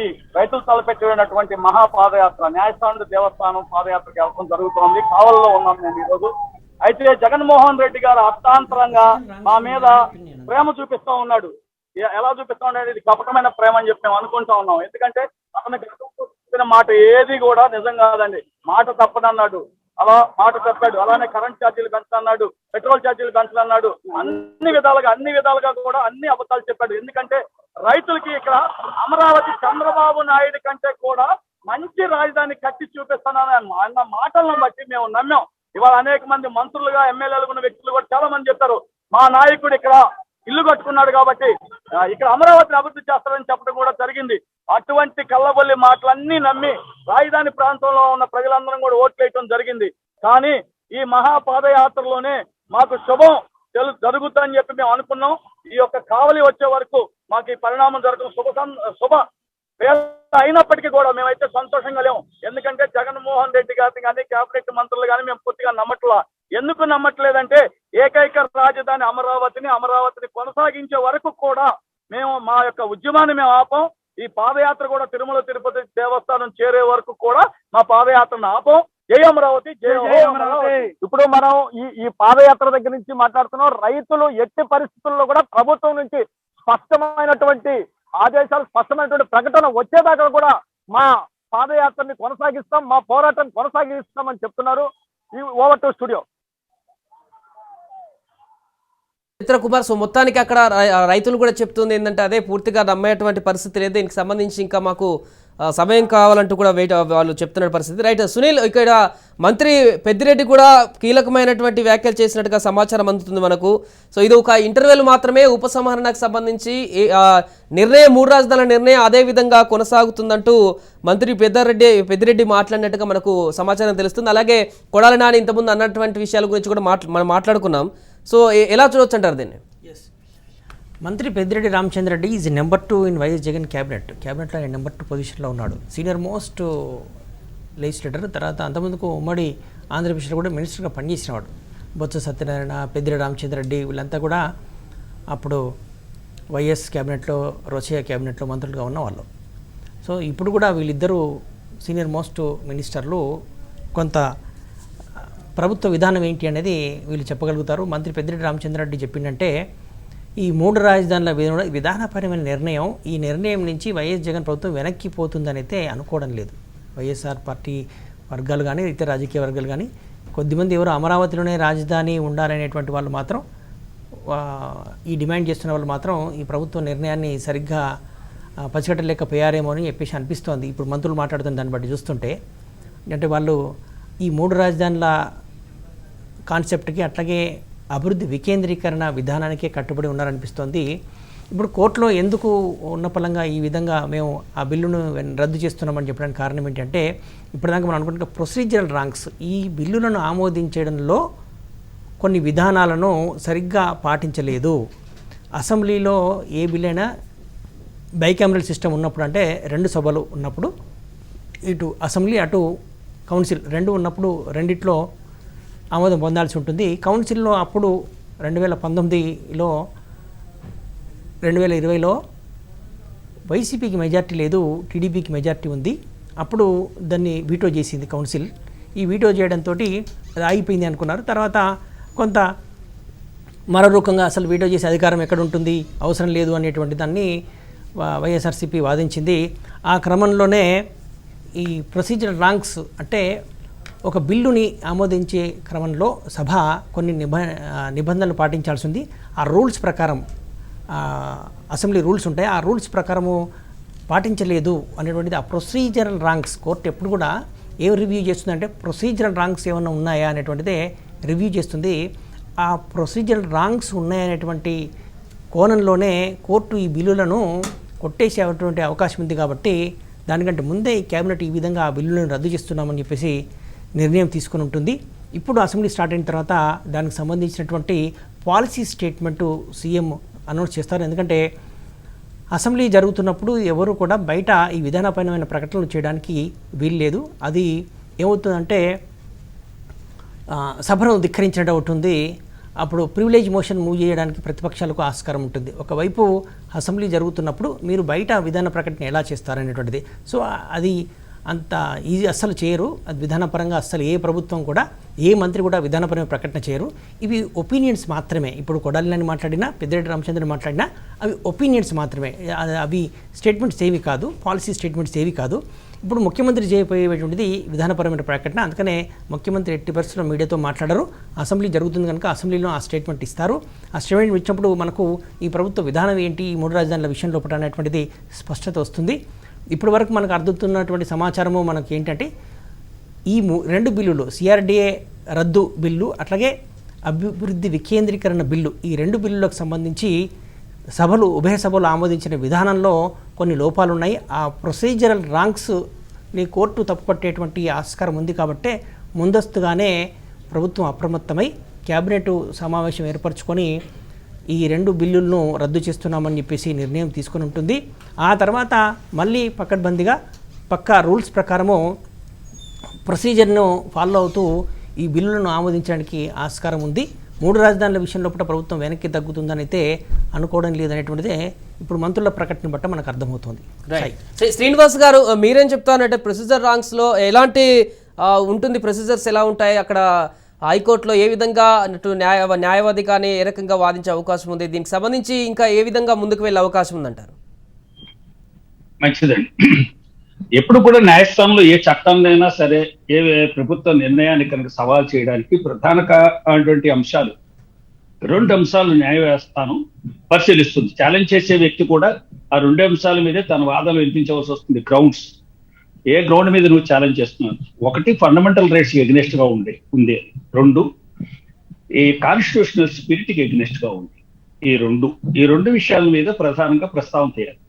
ఈ రైతులు తలపెట్టినటువంటి మహాపాదయాత్ర న్యాయస్థానం దేవస్థానం పాదయాత్రకి వెళ్ళడం జరుగుతోంది. కావల్లో ఉన్నాం మేము ఈ రోజు. అయితే జగన్మోహన్ రెడ్డి గారు అర్థాంతరంగా మా మీద ప్రేమ చూపిస్తా ఉన్నాడు. ఎలా చూపిస్తా ఉన్నాడు? ఇది కపటమైన ప్రేమ అని చెప్పి మేము అనుకుంటా ఉన్నాం. ఎందుకంటే అతనికి చెప్పిన మాట ఏది కూడా నిజం కాదండి. మాట తప్పదన్నాడు, అలా మాట చెప్పాడు. అలానే కరెంట్ ఛార్జీలు పెంచన్నాడు, పెట్రోల్ ఛార్జీలు పెంచాలన్నాడు. అన్ని విధాలుగా కూడా అన్ని అబద్ధాలు చెప్పాడు. ఎందుకంటే రైతులకి ఇక్కడ అమరావతి చంద్రబాబు నాయుడు కంటే కూడా మంచి రాజధాని కట్టి చూపిస్తానని అన్న మాటలను బట్టి మేము నమ్మాం. ఇవాళ అనేక మంది మంత్రులుగా ఎమ్మెల్యేలు ఉన్న వ్యక్తులు కూడా చాలా మంది చెప్పారు, మా నాయకుడు ఇక్కడ ఇల్లు కట్టుకున్నాడు కాబట్టి ఇక్కడ అమరావతిని అభివృద్ధి చేస్తారని చెప్పడం కూడా జరిగింది. అటువంటి కళ్ళబొల్లి మాటలన్నీ నమ్మి రాజధాని ప్రాంతంలో ఉన్న ప్రజలందరం కూడా ఓట్లేయటం జరిగింది. కానీ ఈ మహాపాదయాత్రలోనే మాకు శుభం జరుగుతుందని చెప్పి మేము అనుకున్నాం. ఈ యొక్క కావలి వచ్చే వరకు మాకు ఈ పరిణామం జరగడం శుభ అయినప్పటికీ కూడా మేమైతే సంతోషంగా లేము. ఎందుకంటే జగన్మోహన్ రెడ్డి గారిని కానీ కేబినెట్ మంత్రులు కానీ మేము పూర్తిగా నమ్మట్లా. ఎందుకు నమ్మట్లేదంటే ఏకైక రాజధాని అమరావతిని కొనసాగించే వరకు కూడా మేము మా యొక్క ఉద్యమాన్ని మేము ఆపం. ఈ పాదయాత్ర కూడా తిరుమల తిరుపతి దేవస్థానం చేరే వరకు కూడా మా పాదయాత్రను ఆపం. జై అమరావతి, జై అమరావతి. ఇప్పుడు మనం ఈ పాదయాత్ర దగ్గర నుంచి మాట్లాడుతున్నాం. రైతులు ఎట్టి పరిస్థితుల్లో కూడా ప్రభుత్వం నుంచి స్పష్టమైనటువంటి ఆదేశాలు, స్పష్టమైనటువంటి ప్రకటన వచ్చేదాకా కూడా మా పాదయాత్రని కొనసాగిస్తాం, మా పోరాటం కొనసాగిస్తామని చెప్తున్నారు. Over to studio. Chitra Kumar, so మొత్తానికి అక్కడ రైతులు కూడా చెప్తుంది ఏంటంటే అదే పూర్తిగా నమ్మేటువంటి పరిస్థితి లేదు. దీనికి సంబంధించి ఇంకా మాకు సమయం కావాలంటూ కూడా వాళ్ళు చెప్తున్న పరిస్థితి. రైట్ సునీల్, ఇక్కడ మంత్రి పెద్దిరెడ్డి కూడా కీలకమైనటువంటి వ్యాఖ్యలు చేసినట్టుగా సమాచారం అందుతుంది మనకు. సో ఇది ఒక ఇంటర్వెల్ మాత్రమే, ఉపసంహరణకు సంబంధించి నిర్ణయం 3 రాజధానుల నిర్ణయం అదే విధంగా కొనసాగుతుందంటూ మంత్రి పెద్దిరెడ్డి మాట్లాడినట్టుగా మనకు సమాచారం తెలుస్తుంది. అలాగే కొడాలి నాని ఇంతకుముందు అన్నటువంటి విషయాల గురించి కూడా మనం మాట్లాడుకున్నాం. సో ఎలా చూడవచ్చు అంటారు దీన్ని? మంత్రి Peddireddy Ramachandra Reddy is number 2 in YS Jagan క్యాబినెట్లో ఆయన నెంబర్ 2 పొజిషన్లో ఉన్నాడు. Senior most legislator. తర్వాత అంతకుముందుకు ఉమ్మడి ఆంధ్రప్రదేశ్లో కూడా మినిస్టర్గా పనిచేసినవాడు. బొత్స సత్యనారాయణ, పెద్దిరెడ్డి రామచంద్రరెడ్డి వీళ్ళంతా కూడా అప్పుడు వైఎస్ క్యాబినెట్లో, రోషయ్య క్యాబినెట్లో మంత్రులుగా ఉన్నవాళ్ళు. సో ఇప్పుడు కూడా వీళ్ళిద్దరూ సీనియర్ మోస్ట్ మినిస్టర్లు కొంత ప్రభుత్వ విధానం ఏంటి అనేది వీళ్ళు చెప్పగలుగుతారు. మంత్రి పెద్దిరెడ్డి రామచంద్రరెడ్డి చెప్పిందంటే ఈ 3 రాజధానుల విధానపరమైన నిర్ణయం, ఈ నిర్ణయం నుంచి వైఎస్ జగన్ ప్రభుత్వం వెనక్కి పోతుందని అయితే అనుకోవడం లేదు. వైఎస్ఆర్ పార్టీ వర్గాలు కానీ ఇతర రాజకీయ వర్గాలు కానీ కొద్దిమంది ఎవరు అమరావతిలోనే రాజధాని ఉండాలనేటువంటి వాళ్ళు మాత్రం, ఈ డిమాండ్ చేస్తున్న వాళ్ళు మాత్రం ఈ ప్రభుత్వ నిర్ణయాన్ని సరిగ్గా పసిగట్టలేకపోయారేమో అని చెప్పేసి అనిపిస్తోంది. ఇప్పుడు మంత్రులు మాట్లాడుతున్న దాన్ని బట్టి చూస్తుంటే, అంటే వాళ్ళు ఈ 3 రాజధానుల కాన్సెప్ట్కి అట్లాగే అభివృద్ధి వికేంద్రీకరణ విధానానికే కట్టుబడి ఉన్నారనిపిస్తోంది. ఇప్పుడు కోర్టులో ఎందుకు ఉన్న పలంగా ఈ విధంగా మేము ఆ బిల్లును రద్దు చేస్తున్నామని చెప్పడానికి కారణం ఏంటంటే, ఇప్పటిదాకా మనం అనుకుంటున్న ప్రొసీజరల్ రాంగ్స్, ఈ బిల్లులను ఆమోదించడంలో కొన్ని విధానాలను సరిగ్గా పాటించలేదు. అసెంబ్లీలో ఏ బిల్ అయినా బైకామరల్ సిస్టమ్ ఉన్నప్పుడు, అంటే 2 సభలు ఉన్నప్పుడు, ఇటు అసెంబ్లీ అటు కౌన్సిల్ 2 ఉన్నప్పుడు రెండిట్లో ఆమోదం పొందాల్సి ఉంటుంది. కౌన్సిల్లో అప్పుడు 2019లో 2020లో వైసీపీకి మెజార్టీ లేదు, టీడీపీకి మెజార్టీ ఉంది. అప్పుడు దాన్ని వీటో చేసింది కౌన్సిల్. ఈ వీటో చేయడంతో అది ఆగిపోయింది అనుకున్నారు. తర్వాత కొంత మరో రకంగా అసలు వీటో చేసే అధికారం ఎక్కడ ఉంటుంది, అవసరం లేదు అనేటువంటి దాన్ని వైఎస్ఆర్సీపీ వాదించింది. ఆ క్రమంలోనే ఈ ప్రొసీజరల్ రాంగ్స్ అంటే ఒక బిల్లుని ఆమోదించే క్రమంలో సభ కొన్ని నిబంధనలు పాటించాల్సి ఉంది. ఆ రూల్స్ ప్రకారం అసెంబ్లీ రూల్స్ ఉంటాయి, ఆ రూల్స్ ప్రకారము పాటించలేదు అనేటువంటిది. ఆ ప్రొసీజరల్ రాంగ్స్ కోర్టు ఎప్పుడు కూడా ఏం రివ్యూ చేస్తుందంటే ప్రొసీజరల్ రాంగ్స్ ఏమైనా ఉన్నాయా అనేటువంటిదే రివ్యూ చేస్తుంది. ఆ ప్రొసీజరల్ రాంగ్స్ ఉన్నాయనేటువంటి కోణంలోనే కోర్టు ఈ బిల్లులను కొట్టేసేటువంటి అవకాశం ఉంది. కాబట్టి దానికంటే ముందే ఈ కేబినెట్ ఈ విధంగా ఆ బిల్లులను రద్దు చేస్తున్నామని చెప్పేసి నిర్ణయం తీసుకుని ఉంటుంది. ఇప్పుడు అసెంబ్లీ స్టార్ట్ అయిన తర్వాత దానికి సంబంధించినటువంటి పాలసీ స్టేట్మెంటు సీఎం అనౌన్స్ చేస్తారు. ఎందుకంటే అసెంబ్లీ జరుగుతున్నప్పుడు ఎవరు కూడా బయట ఈ విధానపరమైన ప్రకటనలు చేయడానికి వీలు లేదు. అది ఏమవుతుందంటే సభను ధిక్కరించినట్టు అవుతుంది. అప్పుడు ప్రివిలేజ్ మోషన్ మూవ్ చేయడానికి ప్రతిపక్షాలకు ఆస్కారం ఉంటుంది. ఒకవైపు అసెంబ్లీ జరుగుతున్నప్పుడు మీరు బయట విధాన ప్రకటన ఎలా చేస్తారనేటువంటిది. సో అది అంత ఈజీ అస్సలు చేయరు. అది విధానపరంగా అస్సలు ఏ ప్రభుత్వం కూడా ఏ మంత్రి కూడా విధానపరమైన ప్రకటన చేయరు. ఇవి ఒపీనియన్స్ మాత్రమే. ఇప్పుడు కొడాలిని మాట్లాడినా పెద్దిరెడ్డి రామచంద్రని మాట్లాడినా అవి ఒపీనియన్స్ మాత్రమే, అవి స్టేట్మెంట్స్ ఏవి కాదు, పాలసీ స్టేట్మెంట్స్ ఏవి కాదు. ఇప్పుడు ముఖ్యమంత్రి చేయబోయేటువంటిది విధానపరమైన ప్రకటన. అందుకనే ముఖ్యమంత్రి ఎట్టి పరిస్థితుల్లో మీడియాతో మాట్లాడరు. అసెంబ్లీ జరుగుతుంది కనుక అసెంబ్లీలో ఆ స్టేట్మెంట్ ఇస్తారు. ఆ స్టేట్మెంట్ ఇచ్చినప్పుడు మనకు ఈ ప్రభుత్వ విధానం ఏంటి, ఈ 3 రాజధానుల విషయం లోపల అనేటువంటిది స్పష్టత వస్తుంది. ఇప్పటి వరకు మనకు అర్థమవుతున్నటువంటి సమాచారము మనకి ఏంటంటే ఈ 2 బిల్లులు, సిఆర్డీఏ రద్దు బిల్లు అట్లాగే అభివృద్ధి వికేంద్రీకరణ బిల్లు, ఈ 2 బిల్లులకు సంబంధించి ఉభయ సభలు ఆమోదించిన విధానంలో కొన్ని లోపాలు ఉన్నాయి. ఆ ప్రొసీజరల్ రాంగ్స్ని కోర్టు తప్పుపట్టేటువంటి ఆస్కారం ఉంది. కాబట్టే ముందస్తుగానే ప్రభుత్వం అప్రమత్తమై కేబినెట్ సమావేశం ఏర్పరచుకొని ఈ 2 బిల్లులను రద్దు చేస్తున్నామని చెప్పేసి నిర్ణయం తీసుకొని ఉంటుంది. ఆ తర్వాత మళ్ళీ పకడ్బందీగా పక్కా రూల్స్ ప్రకారము ప్రొసీజర్ను ఫాలో అవుతూ ఈ బిల్లులను ఆమోదించడానికి ఆస్కారం ఉంది. 3 రాజధానుల విషయంలో కూడా ప్రభుత్వం వెనక్కి తగ్గుతుందని అయితే అనుకోవడం లేదనేటువంటిదే ఇప్పుడు మంత్రుల ప్రకటన బట్ట మనకు అర్థమవుతుంది. శ్రీనివాస్ గారు, మీరేం చెప్తారంటే ప్రొసీజర్ రాంగ్స్లో ఎలాంటి ఉంటుంది, ప్రొసీజర్స్ ఎలా ఉంటాయి, అక్కడ హైకోర్టులో ఏ విధంగా న్యాయవాది కానీ ఏ రకంగా వాదించే అవకాశం ఉంది, దీనికి సంబంధించి ఇంకా ఏ విధంగా ముందుకు వెళ్ళే అవకాశం ఉందంటారు? మంచిదండి. ఎప్పుడు కూడా న్యాయస్థానంలో ఏ చట్టంలోనైనా సరే ఏ ప్రభుత్వ నిర్ణయాన్ని కనుక సవాల్ చేయడానికి ప్రధానమైనటువంటి అంశాలు 2 అంశాలు న్యాయ వ్యవస్థను పరిశీలిస్తుంది. ఛాలెంజ్ చేసే వ్యక్తి కూడా ఆ 2 అంశాల మీదే తన వాదనలు వినిపించవలసి వస్తుంది. గ్రౌండ్స్, ఏ గ్రౌండ్ మీద నువ్వు ఛాలెంజ్ చేస్తున్నావు? 1 ఫండమెంటల్ రైట్స్ ఎగ్నెస్ట్ గా ఉంది. 2 ఈ కాన్స్టిట్యూషనల్ స్పిరిట్ కి ఎగ్నెస్ట్ గా ఉంది. ఈ రెండు విషయాల మీద ప్రధానంగా ప్రస్తావన చేయాలి.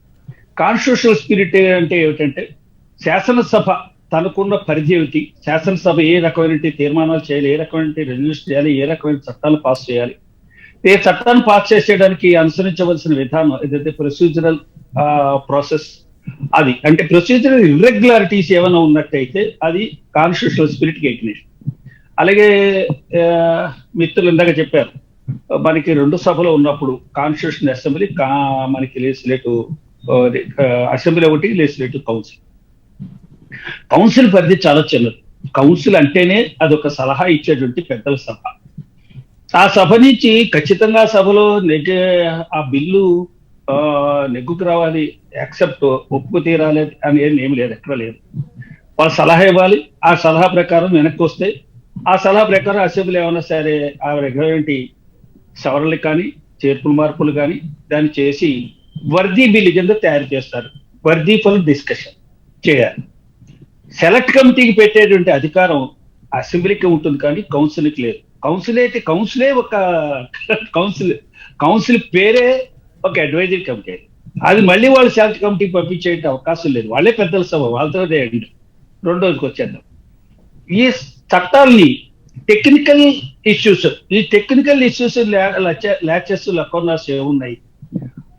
కాన్స్టిట్యూషనల్ స్పిరిట్ అంటే ఏమిటంటే శాసనసభ తనకున్న పరిధి ఏమిటి, శాసనసభ ఏ రకమైన తీర్మానాలు చేయాలి, ఏ రకమైన రెజల్యూషన్ చేయాలి, ఏ రకమైన చట్టాలు పాస్ చేయాలి, ఏ చట్టాన్ని పాస్ చేసేయడానికి అనుసరించవలసిన విధానం ఏదైతే ప్రొసీజరల్ ప్రాసెస్, అది అంటే ప్రొసీజరల్ ఇర్రెగ్యులారిటీస్ ఏమైనా ఉన్నట్టయితే అది కాన్స్టిట్యూషనల్ స్పిరిట్ కి ఎగ్నెస్ట్. అలాగే మిత్రులు ఇందాక చెప్పారు, మనకి 2 సభలు ఉన్నప్పుడు కాన్స్టిట్యూషన్ అసెంబ్లీ, మనకి లెజిస్లేటివ్ అసెంబ్లీ ఒకటి, లెజిస్లేటివ్ కౌన్సిల్. కౌన్సిల్ పరిధి చాలా చిన్నది. కౌన్సిల్ అంటేనే అదొక సలహా ఇచ్చేటువంటి పెద్దల సభ. ఆ సభ నుంచి ఖచ్చితంగా సభలో ఆ బిల్లు నెగ్గుకు రావాలి, యాక్సెప్ట్ ఒప్పుకు తీరాలి అనేది ఏమి లేదు, ఎక్కడ లేదు. వాళ్ళు సలహా ఇవ్వాలి, ఆ సలహా ప్రకారం వెనక్కి వస్తే ఆ సలహా ప్రకారం అసెంబ్లీ ఏమైనా సరే ఆ రెగ్యులర్ సవరణలు కానీ చేర్పులు మార్పులు కానీ దాన్ని చేసి వర్దీ బిల్లు కింద తయారు చేస్తారు. వర్దీ ఫర్ డిస్కషన్ చేయాలి. సెలెక్ట్ కమిటీకి పెట్టేటువంటి అధికారం అసెంబ్లీకి ఉంటుంది కానీ కౌన్సిల్కి లేదు. కౌన్సిలే ఒక కౌన్సిల్ పేరే ఒక అడ్వైజరీ కమిటీ. అది మళ్ళీ వాళ్ళు సెలెక్ట్ కమిటీకి పంపించే అవకాశం లేదు. వాళ్ళే పెద్దల సభ, వాళ్ళతో చేయండి. 2వదికి వచ్చేద్దాం. ఈ చట్టాలని టెక్నికల్ ఇష్యూస్, ఈ టెక్నికల్ ఇష్యూస్ లాచెస్ లకోనాస్ ఏమున్నాయి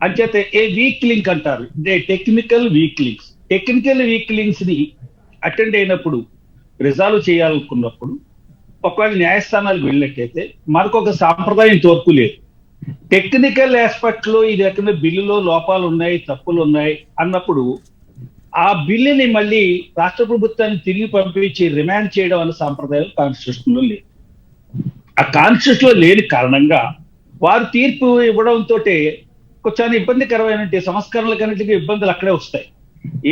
అంచేత ఏ వీక్ లింక్ అంటారు, technical week links. Technical week links ని అటెండ్ అయినప్పుడు రిజాల్వ్ చేయాలనుకున్నప్పుడు ఒకవేళ న్యాయస్థానాలకు వెళ్ళినట్టయితే మనకు ఒక సాంప్రదాయం తోర్పు లేదు. టెక్నికల్ ఆస్పెక్ట్ లో ఇది ఎక్కడ బిల్లులో లోపాలు ఉన్నాయి, తప్పులు ఉన్నాయి అన్నప్పుడు ఆ బిల్లుని మళ్ళీ రాష్ట్ర ప్రభుత్వాన్ని తిరిగి పంపించి రిమాండ్ చేయడం అనే సాంప్రదాయం కాన్స్టిట్యూషన్ లో లేదు. ఆ కాన్స్టిట్యూషన్ లో లేని కారణంగా వారు తీర్పు ఇవ్వడంతో కొంచెం ఇబ్బందికరమైన సంస్కరణలకన్నిటికీ ఇబ్బందులు అక్కడే వస్తాయి.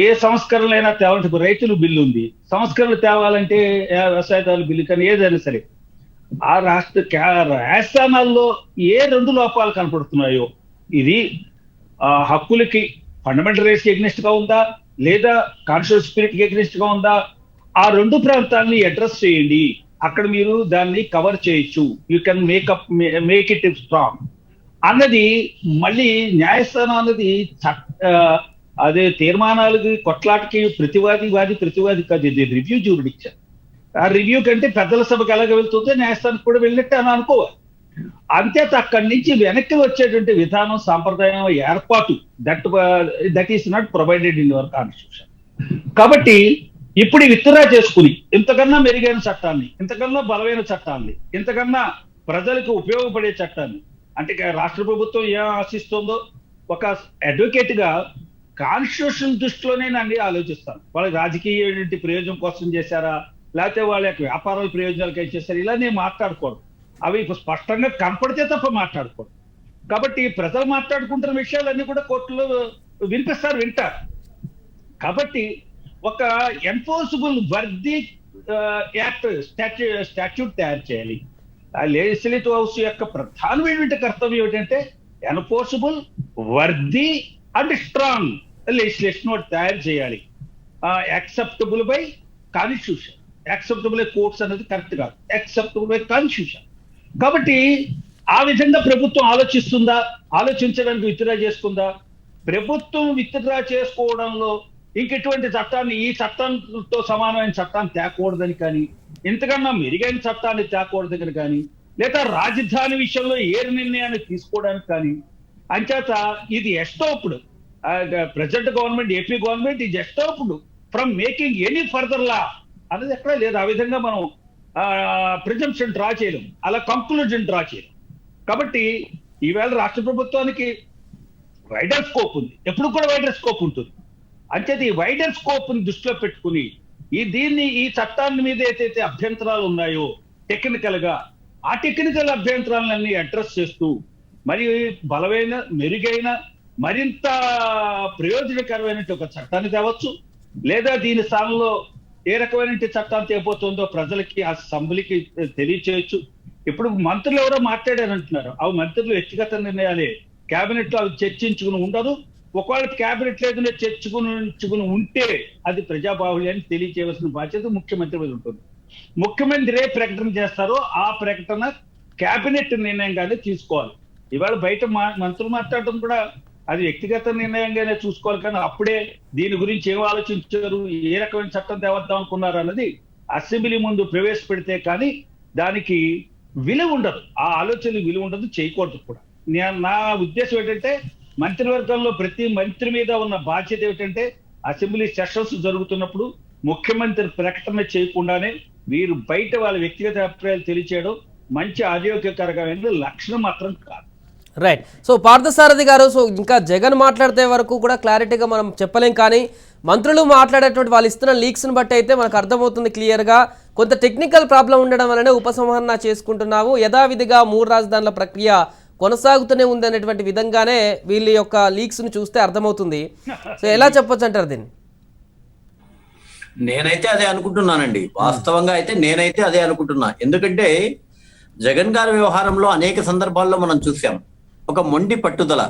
ఏ సంస్కరణలైనా తేవాలంటే రైతులు బిల్లు ఉంది, సంస్కరణలు తేవాలంటే వ్యవసాయదారుల బిల్లు కానీ ఏదైనా సరే ఆ రాజధానాల్లో ఏ 2 లోపాలు కనపడుతున్నాయో ఇది హక్కులకి ఫండమెంటల్ రైట్స్ కి ఎగ్నెస్ట్ గా ఉందా లేదా కాన్స్టిట్యూషన్ స్పిరిట్ కి ఎగ్నెస్ట్ గా ఉందా, ఆ 2 ప్రాంతాలని అడ్రస్ చేయండి, అక్కడ మీరు దాన్ని కవర్ చేయొచ్చు, you can make it strong అన్నది. మళ్ళీ న్యాయస్థానం అన్నది అదే తీర్మానాలకి కొట్లాటకి ప్రతివాది కాదు, ఇది రివ్యూ జ్యూరిడిక్షన్. ఆ రివ్యూ కంటే పెద్దల సభకి ఎలాగ వెళ్తుందో న్యాయస్థానానికి కూడా వెళ్ళినట్టు అని అనుకోవాలి. అంతేత అక్కడి నుంచి వెనక్కి వచ్చేటువంటి విధానం, సాంప్రదాయం, ఏర్పాటు that is not provided in your constitution. కాబట్టి ఇప్పుడు విత్డ్రా చేసుకుని ఇంతకన్నా మెరుగైన చట్టాన్ని, ఇంతకన్నా బలమైన చట్టాన్ని, ఇంతకన్నా ప్రజలకు ఉపయోగపడే చట్టాన్ని, అంటే రాష్ట్ర ప్రభుత్వం ఏం ఆశిస్తుందో ఒక అడ్వకేట్ గా కాన్స్టిట్యూషన్ దృష్టిలోనే నన్ను ఆలోచిస్తాను. వాళ్ళకి రాజకీయ ప్రయోజనం కోసం చేశారా లేకపోతే వాళ్ళ యొక్క వ్యాపారాల ప్రయోజనాలకై చేశారు, ఇలా నేను మాట్లాడుకోను. అవి స్పష్టంగా కనపడితే తప్ప మాట్లాడుకోను. కాబట్టి ప్రజలు మాట్లాడుకుంటున్న విషయాలన్నీ కూడా కోర్టులో వింటారు. కాబట్టి ఒక ఎన్ఫోర్సబుల్ వర్ది యాక్ట్ స్టాట్యూట్ తయారు చేయాలి. ఆ లెజిస్లేటివ్ హౌస్ యొక్క ప్రధానమైనటువంటి కర్తవ్యం ఏమిటంటే enforceable, worthy and strong legislation ఒకటి తయారు చేయాలి. Acceptable by constitution, acceptable by courts అనేది కరెక్ట్ కాదు, యాక్సెప్టబుల్ బై కాన్స్టిట్యూషన్. కాబట్టి ఆ విధంగా ప్రభుత్వం ఆలోచించడానికి విత్డ్రా చేసుకుందా? ప్రభుత్వం విత్డ్రా చేసుకోవడంలో ఇంకెటువంటి చట్టాన్ని, ఈ చట్టంతో సమానమైన చట్టాన్ని తేకూడదని కానీ, ఇంతకన్నా మెరుగైన చట్టాన్ని తేకూడదని కానీ, లేదా రాజధాని విషయంలో ఏ నిర్ణయాన్ని తీసుకోవడానికి కానీ, అంచేత ఇది estopped. Present government, AP government is estopped from making any further law అనేది ఎక్కడ లేదు. ఆ విధంగా మనం ప్రిజంప్షన్ డ్రా చేయలేం, అలా కంక్లూజన్ డ్రా చేయలేం. కాబట్టి ఈవేళ రాష్ట్ర ప్రభుత్వానికి వైడర్ స్కోప్ ఉంది, ఎప్పుడు కూడా వైడర్ స్కోప్ ఉంటుంది. అంచేత ఈ వైడర్ స్కోప్ ని దృష్టిలో పెట్టుకుని ఈ చట్టాన్ని మీద ఏదైతే అభ్యంతరాలు ఉన్నాయో టెక్నికల్ గా, ఆ టెక్నికల్ అభ్యంతరాలన్నీ అడ్రస్ చేస్తూ మరి బలమైన, మెరుగైన, మరింత ప్రయోజనకరమైన ఒక చట్టాన్ని తేవచ్చు. లేదా దీని స్థానంలో ఏ రకమైన చట్టాన్ని తేపోతుందో ప్రజలకి, ఆ అసెంబ్లీకి తెలియచేయచ్చు. ఇప్పుడు మంత్రులు ఎవరో మాట్లాడారంటున్నారు, అవి మంత్రులు వ్యక్తిగత నిర్ణయాలే, కేబినెట్ లో అవి చర్చించుకుని ఉండదు. ఒకవేళ కేబినెట్ లేదని చర్చించుకుని ఉంటే అది ప్రజాబాహుళ్యాన్ని తెలియచేయవలసిన బాధ్యత ముఖ్యమంత్రి మీద ఉంటుంది. ముఖ్యమంత్రి ఏ ప్రకటన చేస్తారో ఆ ప్రకటన కేబినెట్ నిర్ణయంగానే తీసుకోవాలి. ఇవాళ బయట మంత్రులు మాట్లాడటం కూడా అది వ్యక్తిగత నిర్ణయంగానే చూసుకోవాలి. కానీ అప్పుడే దీని గురించి ఏం ఆలోచించారు, ఏ రకమైన చట్టం తేవద్దాం అనుకున్నారు అన్నది అసెంబ్లీ ముందు ప్రవేశపెడితే కానీ దానికి విలువ ఉండదు, ఆ ఆలోచనలు విలువ ఉండదు, చేయకూడదు కూడా. నా ఉద్దేశం ఏంటంటే మంత్రివర్గంలో ప్రతి మంత్రి మీద ఉన్న బాధ్యత ఏమిటంటే అసెంబ్లీ సెషన్స్ జరుగుతున్నప్పుడు ముఖ్యమంత్రి ప్రకటన చేయకుండానే వీరు బయట వాళ్ళ వ్యక్తిగత అభిప్రాయాలు తెలియచేయడం మంచి ఆరోగ్యకరమైన లక్షణం మాత్రం కాదు. రైట్. సో పార్థసారథి గారు, సో ఇంకా జగన్ మాట్లాడితే వరకు కూడా క్లారిటీగా మనం చెప్పలేం, కానీ మంత్రులు మాట్లాడేటువంటి వాళ్ళు ఇస్తున్న లీక్స్ని బట్టి అయితే మనకు అర్థమవుతుంది క్లియర్గా, కొంత టెక్నికల్ ప్రాబ్లం ఉండడం వల్లనే ఉపసంహరణ చేసుకుంటున్నాము, యథావిధిగా 3 రాజధానుల ప్రక్రియ కొనసాగుతూనే ఉంది అనేటువంటి విధంగానే వీళ్ళ యొక్క లీక్స్ని చూస్తే అర్థమవుతుంది. సో ఎలా చెప్పొచ్చు అంటారు దీన్ని? నేనైతే అదే అనుకుంటున్నానండి. వాస్తవంగా అయితే నేనైతే అదే అనుకుంటున్నా. ఎందుకంటే జగన్ గారి వ్యవహారంలో అనేక సందర్భాల్లో మనం చూసాం ఒక మొండి పట్టుదల.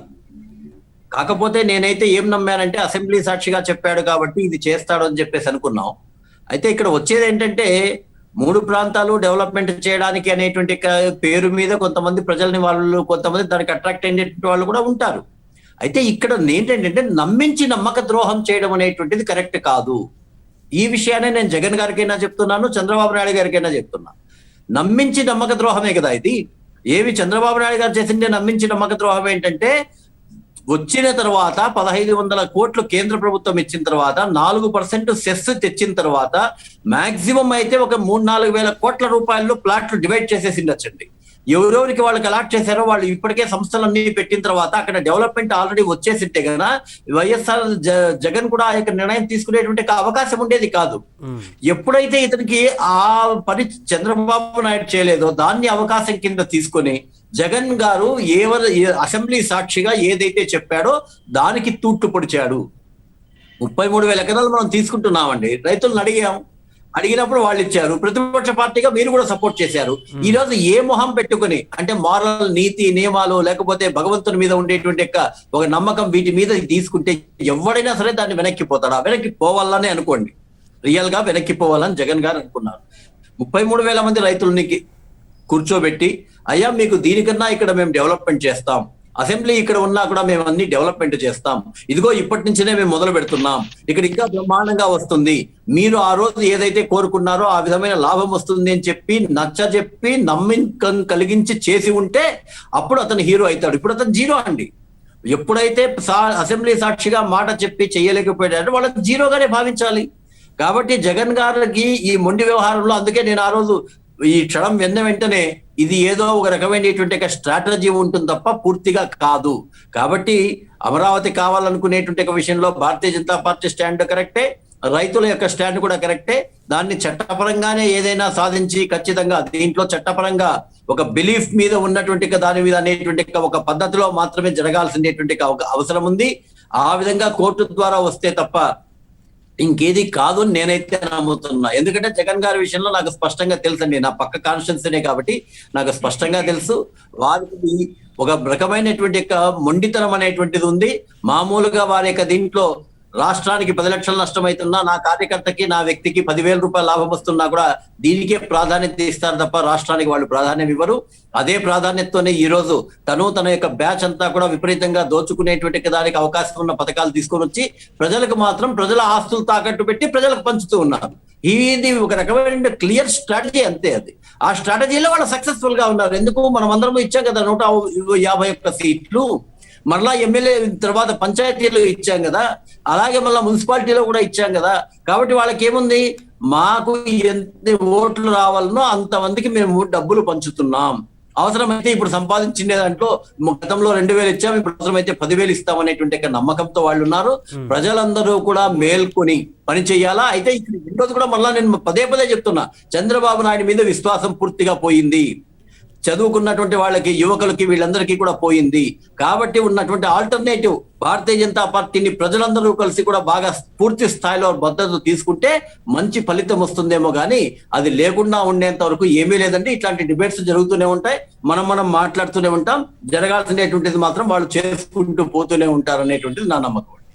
కాకపోతే నేనైతే ఏం నమ్మానంటే అసెంబ్లీ సాక్షిగా చెప్పాడు కాబట్టి ఇది చేస్తాడు అని చెప్పేసి అనుకున్నాం. అయితే ఇక్కడ వచ్చేది ఏంటంటే 3 ప్రాంతాలు డెవలప్మెంట్ చేయడానికి అనేటువంటి పేరు మీద కొంతమంది ప్రజల్ని కొంతమంది దానికి అట్రాక్ట్ అయినటువంటి వాళ్ళు కూడా ఉంటారు. అయితే ఇక్కడ ఏంటంటే నమ్మించి నమ్మక ద్రోహం చేయడం అనేటువంటిది కరెక్ట్ కాదు. ఈ విషయాన్ని నేను జగన్ గారికైనా చెప్తున్నాను, చంద్రబాబు నాయుడు గారికైనా చెప్తున్నా. నమ్మించి నమ్మక ద్రోహమే కదా ఇది. ఏవి చంద్రబాబు నాయుడు గారు చేసిందే నమ్మించి నమ్మక ద్రోహం ఏంటంటే వచ్చిన తర్వాత 1500 కోట్లు కేంద్ర ప్రభుత్వం ఇచ్చిన తర్వాత 4% సెస్ తెచ్చిన తర్వాత మాక్సిమం అయితే ఒక 3-4 వేల కోట్ల రూపాయల్లో ప్లాట్లు డివైడ్ చేసేసి ఉండొచ్చండి. ఎవరెవరికి వాళ్ళకి అలాట్ చేశారో వాళ్ళు ఇప్పటికే సంస్థలన్నీ పెట్టిన తర్వాత అక్కడ డెవలప్మెంట్ ఆల్రెడీ వచ్చేసింటే కదా వైఎస్ఆర్ జగన్ కూడా ఆ యొక్క నిర్ణయం తీసుకునేటువంటి అవకాశం ఉండేది కాదు. ఎప్పుడైతే ఇతనికి ఆ పని చంద్రబాబు నాయుడు చేయలేదో దాన్ని అవకాశం కింద తీసుకొని జగన్ గారు అసెంబ్లీ సాక్షిగా ఏదైతే చెప్పాడో దానికి తూట్లు పొడిచాడు. 33,000 ఎకరాలు మనం తీసుకుంటున్నామండి, రైతులను అడిగినప్పుడు వాళ్ళు ఇచ్చారు. ప్రతిపక్ష పార్టీగా మీరు కూడా సపోర్ట్ చేశారు. ఈ రోజు ఏ మొహం పెట్టుకుని, అంటే మారల్ నీతి నియమాలు లేకపోతే భగవంతుని మీద ఉండేటువంటి ఒక నమ్మకం వీటి మీద తీసుకుంటే ఎవడైనా సరే దాన్ని వెనక్కి పోతాడా? వెనక్కి పోవాలని అనుకోండి, రియల్ గా వెనక్కి పోవాలని జగన్ గారు అనుకున్నారు. 33,000 మంది రైతులని కూర్చోబెట్టి, అయ్యా మీకు దీనికన్నా ఇక్కడ మేము డెవలప్మెంట్ చేస్తాం, అసెంబ్లీ ఇక్కడ ఉన్నా కూడా మేము అన్ని డెవలప్మెంట్ చేస్తాం, ఇదిగో ఇప్పటి నుంచినే మేము మొదలు పెడుతున్నాం, ఇక్కడ ఇంకా బ్రహ్మాండంగా వస్తుంది, మీరు ఆ రోజు ఏదైతే కోరుకున్నారో ఆ విధమైన లాభం వస్తుంది అని చెప్పి నచ్చజెప్పి నమ్మకం కలిగించి చేసి ఉంటే అప్పుడు అతను హీరో అవుతాడు. ఇప్పుడు అతను జీరో అండి. ఎప్పుడైతే అసెంబ్లీ సాక్షిగా మాట చెప్పి చేయలేకపోయాడో వాళ్ళని జీరోగానే భావించాలి. కాబట్టి జగన్ గారికి ఈ మొండి వ్యవహారంలో, అందుకే నేను ఆ రోజు ఈ క్షణం వెంటనే ఇది ఏదో ఒక రకమైనటువంటి స్ట్రాటజీ ఉంటుంది తప్ప పూర్తిగా కాదు. కాబట్టి అమరావతి కావాలనుకునేటువంటి విషయంలో భారతీయ జనతా పార్టీ స్టాండ్ కరెక్టే, రైతుల యొక్క స్టాండ్ కూడా కరెక్టే. దాన్ని చట్టపరంగానే ఏదైనా సాధించి ఖచ్చితంగా దీంట్లో చట్టపరంగా ఒక బిలీఫ్ మీద ఉన్నటువంటి దాని మీద అనేటువంటి ఒక పద్ధతిలో మాత్రమే జరగాల్సినటువంటి ఒక అవసరం ఉంది. ఆ విధంగా కోర్టు ద్వారా వస్తే తప్ప ఇంకేది కాదు అని నేనైతే నమ్ముతున్నా. ఎందుకంటే జగన్ గారి విషయంలో నాకు స్పష్టంగా తెలుసండి, నా పక్క కాన్స్టిట్యున్సీనే కాబట్టి నాకు స్పష్టంగా తెలుసు. వారికి ఒక రకమైనటువంటి మొండితనం అనేటువంటిది ఉంది. మామూలుగా వారి యొక్క దీంట్లో రాష్ట్రానికి 10 లక్షలు నష్టమవుతున్నా, నా కార్యకర్తకి నా వ్యక్తికి 10,000 రూపాయలు లాభం వస్తున్నా కూడా దీనికే ప్రాధాన్యత ఇస్తారు తప్ప రాష్ట్రానికి వాళ్ళు ప్రాధాన్యం ఇవ్వరు. అదే ప్రాధాన్యతతోనే ఈ రోజు తన యొక్క బ్యాచ్ అంతా కూడా విపరీతంగా దోచుకునేటువంటి దానికి అవకాశం ఉన్న పథకాలు తీసుకొని వచ్చి ప్రజలకు మాత్రం ప్రజల ఆస్తులు తాకట్టు పెట్టి ప్రజలకు పంచుతూ ఉన్నారు. ఇది ఒక రకమైన క్లియర్ స్ట్రాటజీ, అంతే. అది ఆ స్ట్రాటజీలో వాళ్ళు సక్సెస్ఫుల్ గా ఉన్నారు. ఎందుకు మనం అందరం ఇచ్చాం కదా 151 సీట్లు, మరలా ఎమ్మెల్యే తర్వాత పంచాయతీలో ఇచ్చాం కదా, అలాగే మళ్ళీ మున్సిపాలిటీలో కూడా ఇచ్చాం కదా. కాబట్టి వాళ్ళకి ఏముంది, మాకు ఎంత ఓట్లు రావాలనో అంతమందికి మేము డబ్బులు పంచుతున్నాం. అవసరమైతే ఇప్పుడు సంపాదించిండే దాంట్లో గతంలో 2,000 ఇచ్చాం, ఇప్పుడు అవసరమైతే 10,000 ఇస్తామనేటువంటి నమ్మకంతో వాళ్ళు ఉన్నారు. ప్రజలందరూ కూడా మేల్కొని పని చేయాలా. అయితే ఇక్కడ రెండోది కూడా మళ్ళా నేను పదే చెప్తున్నా, చంద్రబాబు నాయుడు మీద విశ్వాసం పూర్తిగా పోయింది. చదువుకున్నటువంటి వాళ్ళకి, యువకులకి, వీళ్ళందరికీ కూడా పోయింది. కాబట్టి ఉన్నటువంటి ఆల్టర్నేటివ్ భారతీయ జనతా పార్టీని ప్రజలందరూ కలిసి కూడా బాగా పూర్తి స్థాయిలో మద్దతు తీసుకుంటే మంచి ఫలితం వస్తుందేమో కానీ అది లేకుండా ఉండేంత వరకు ఏమీ లేదండి. ఇట్లాంటి డిబేట్స్ జరుగుతూనే ఉంటాయి, మనం మాట్లాడుతూనే ఉంటాం. జరగాల్సినటువంటిది మాత్రం వాళ్ళు చేసుకుంటూ పోతూనే ఉంటారు అనేటువంటిది నా నమ్మకం.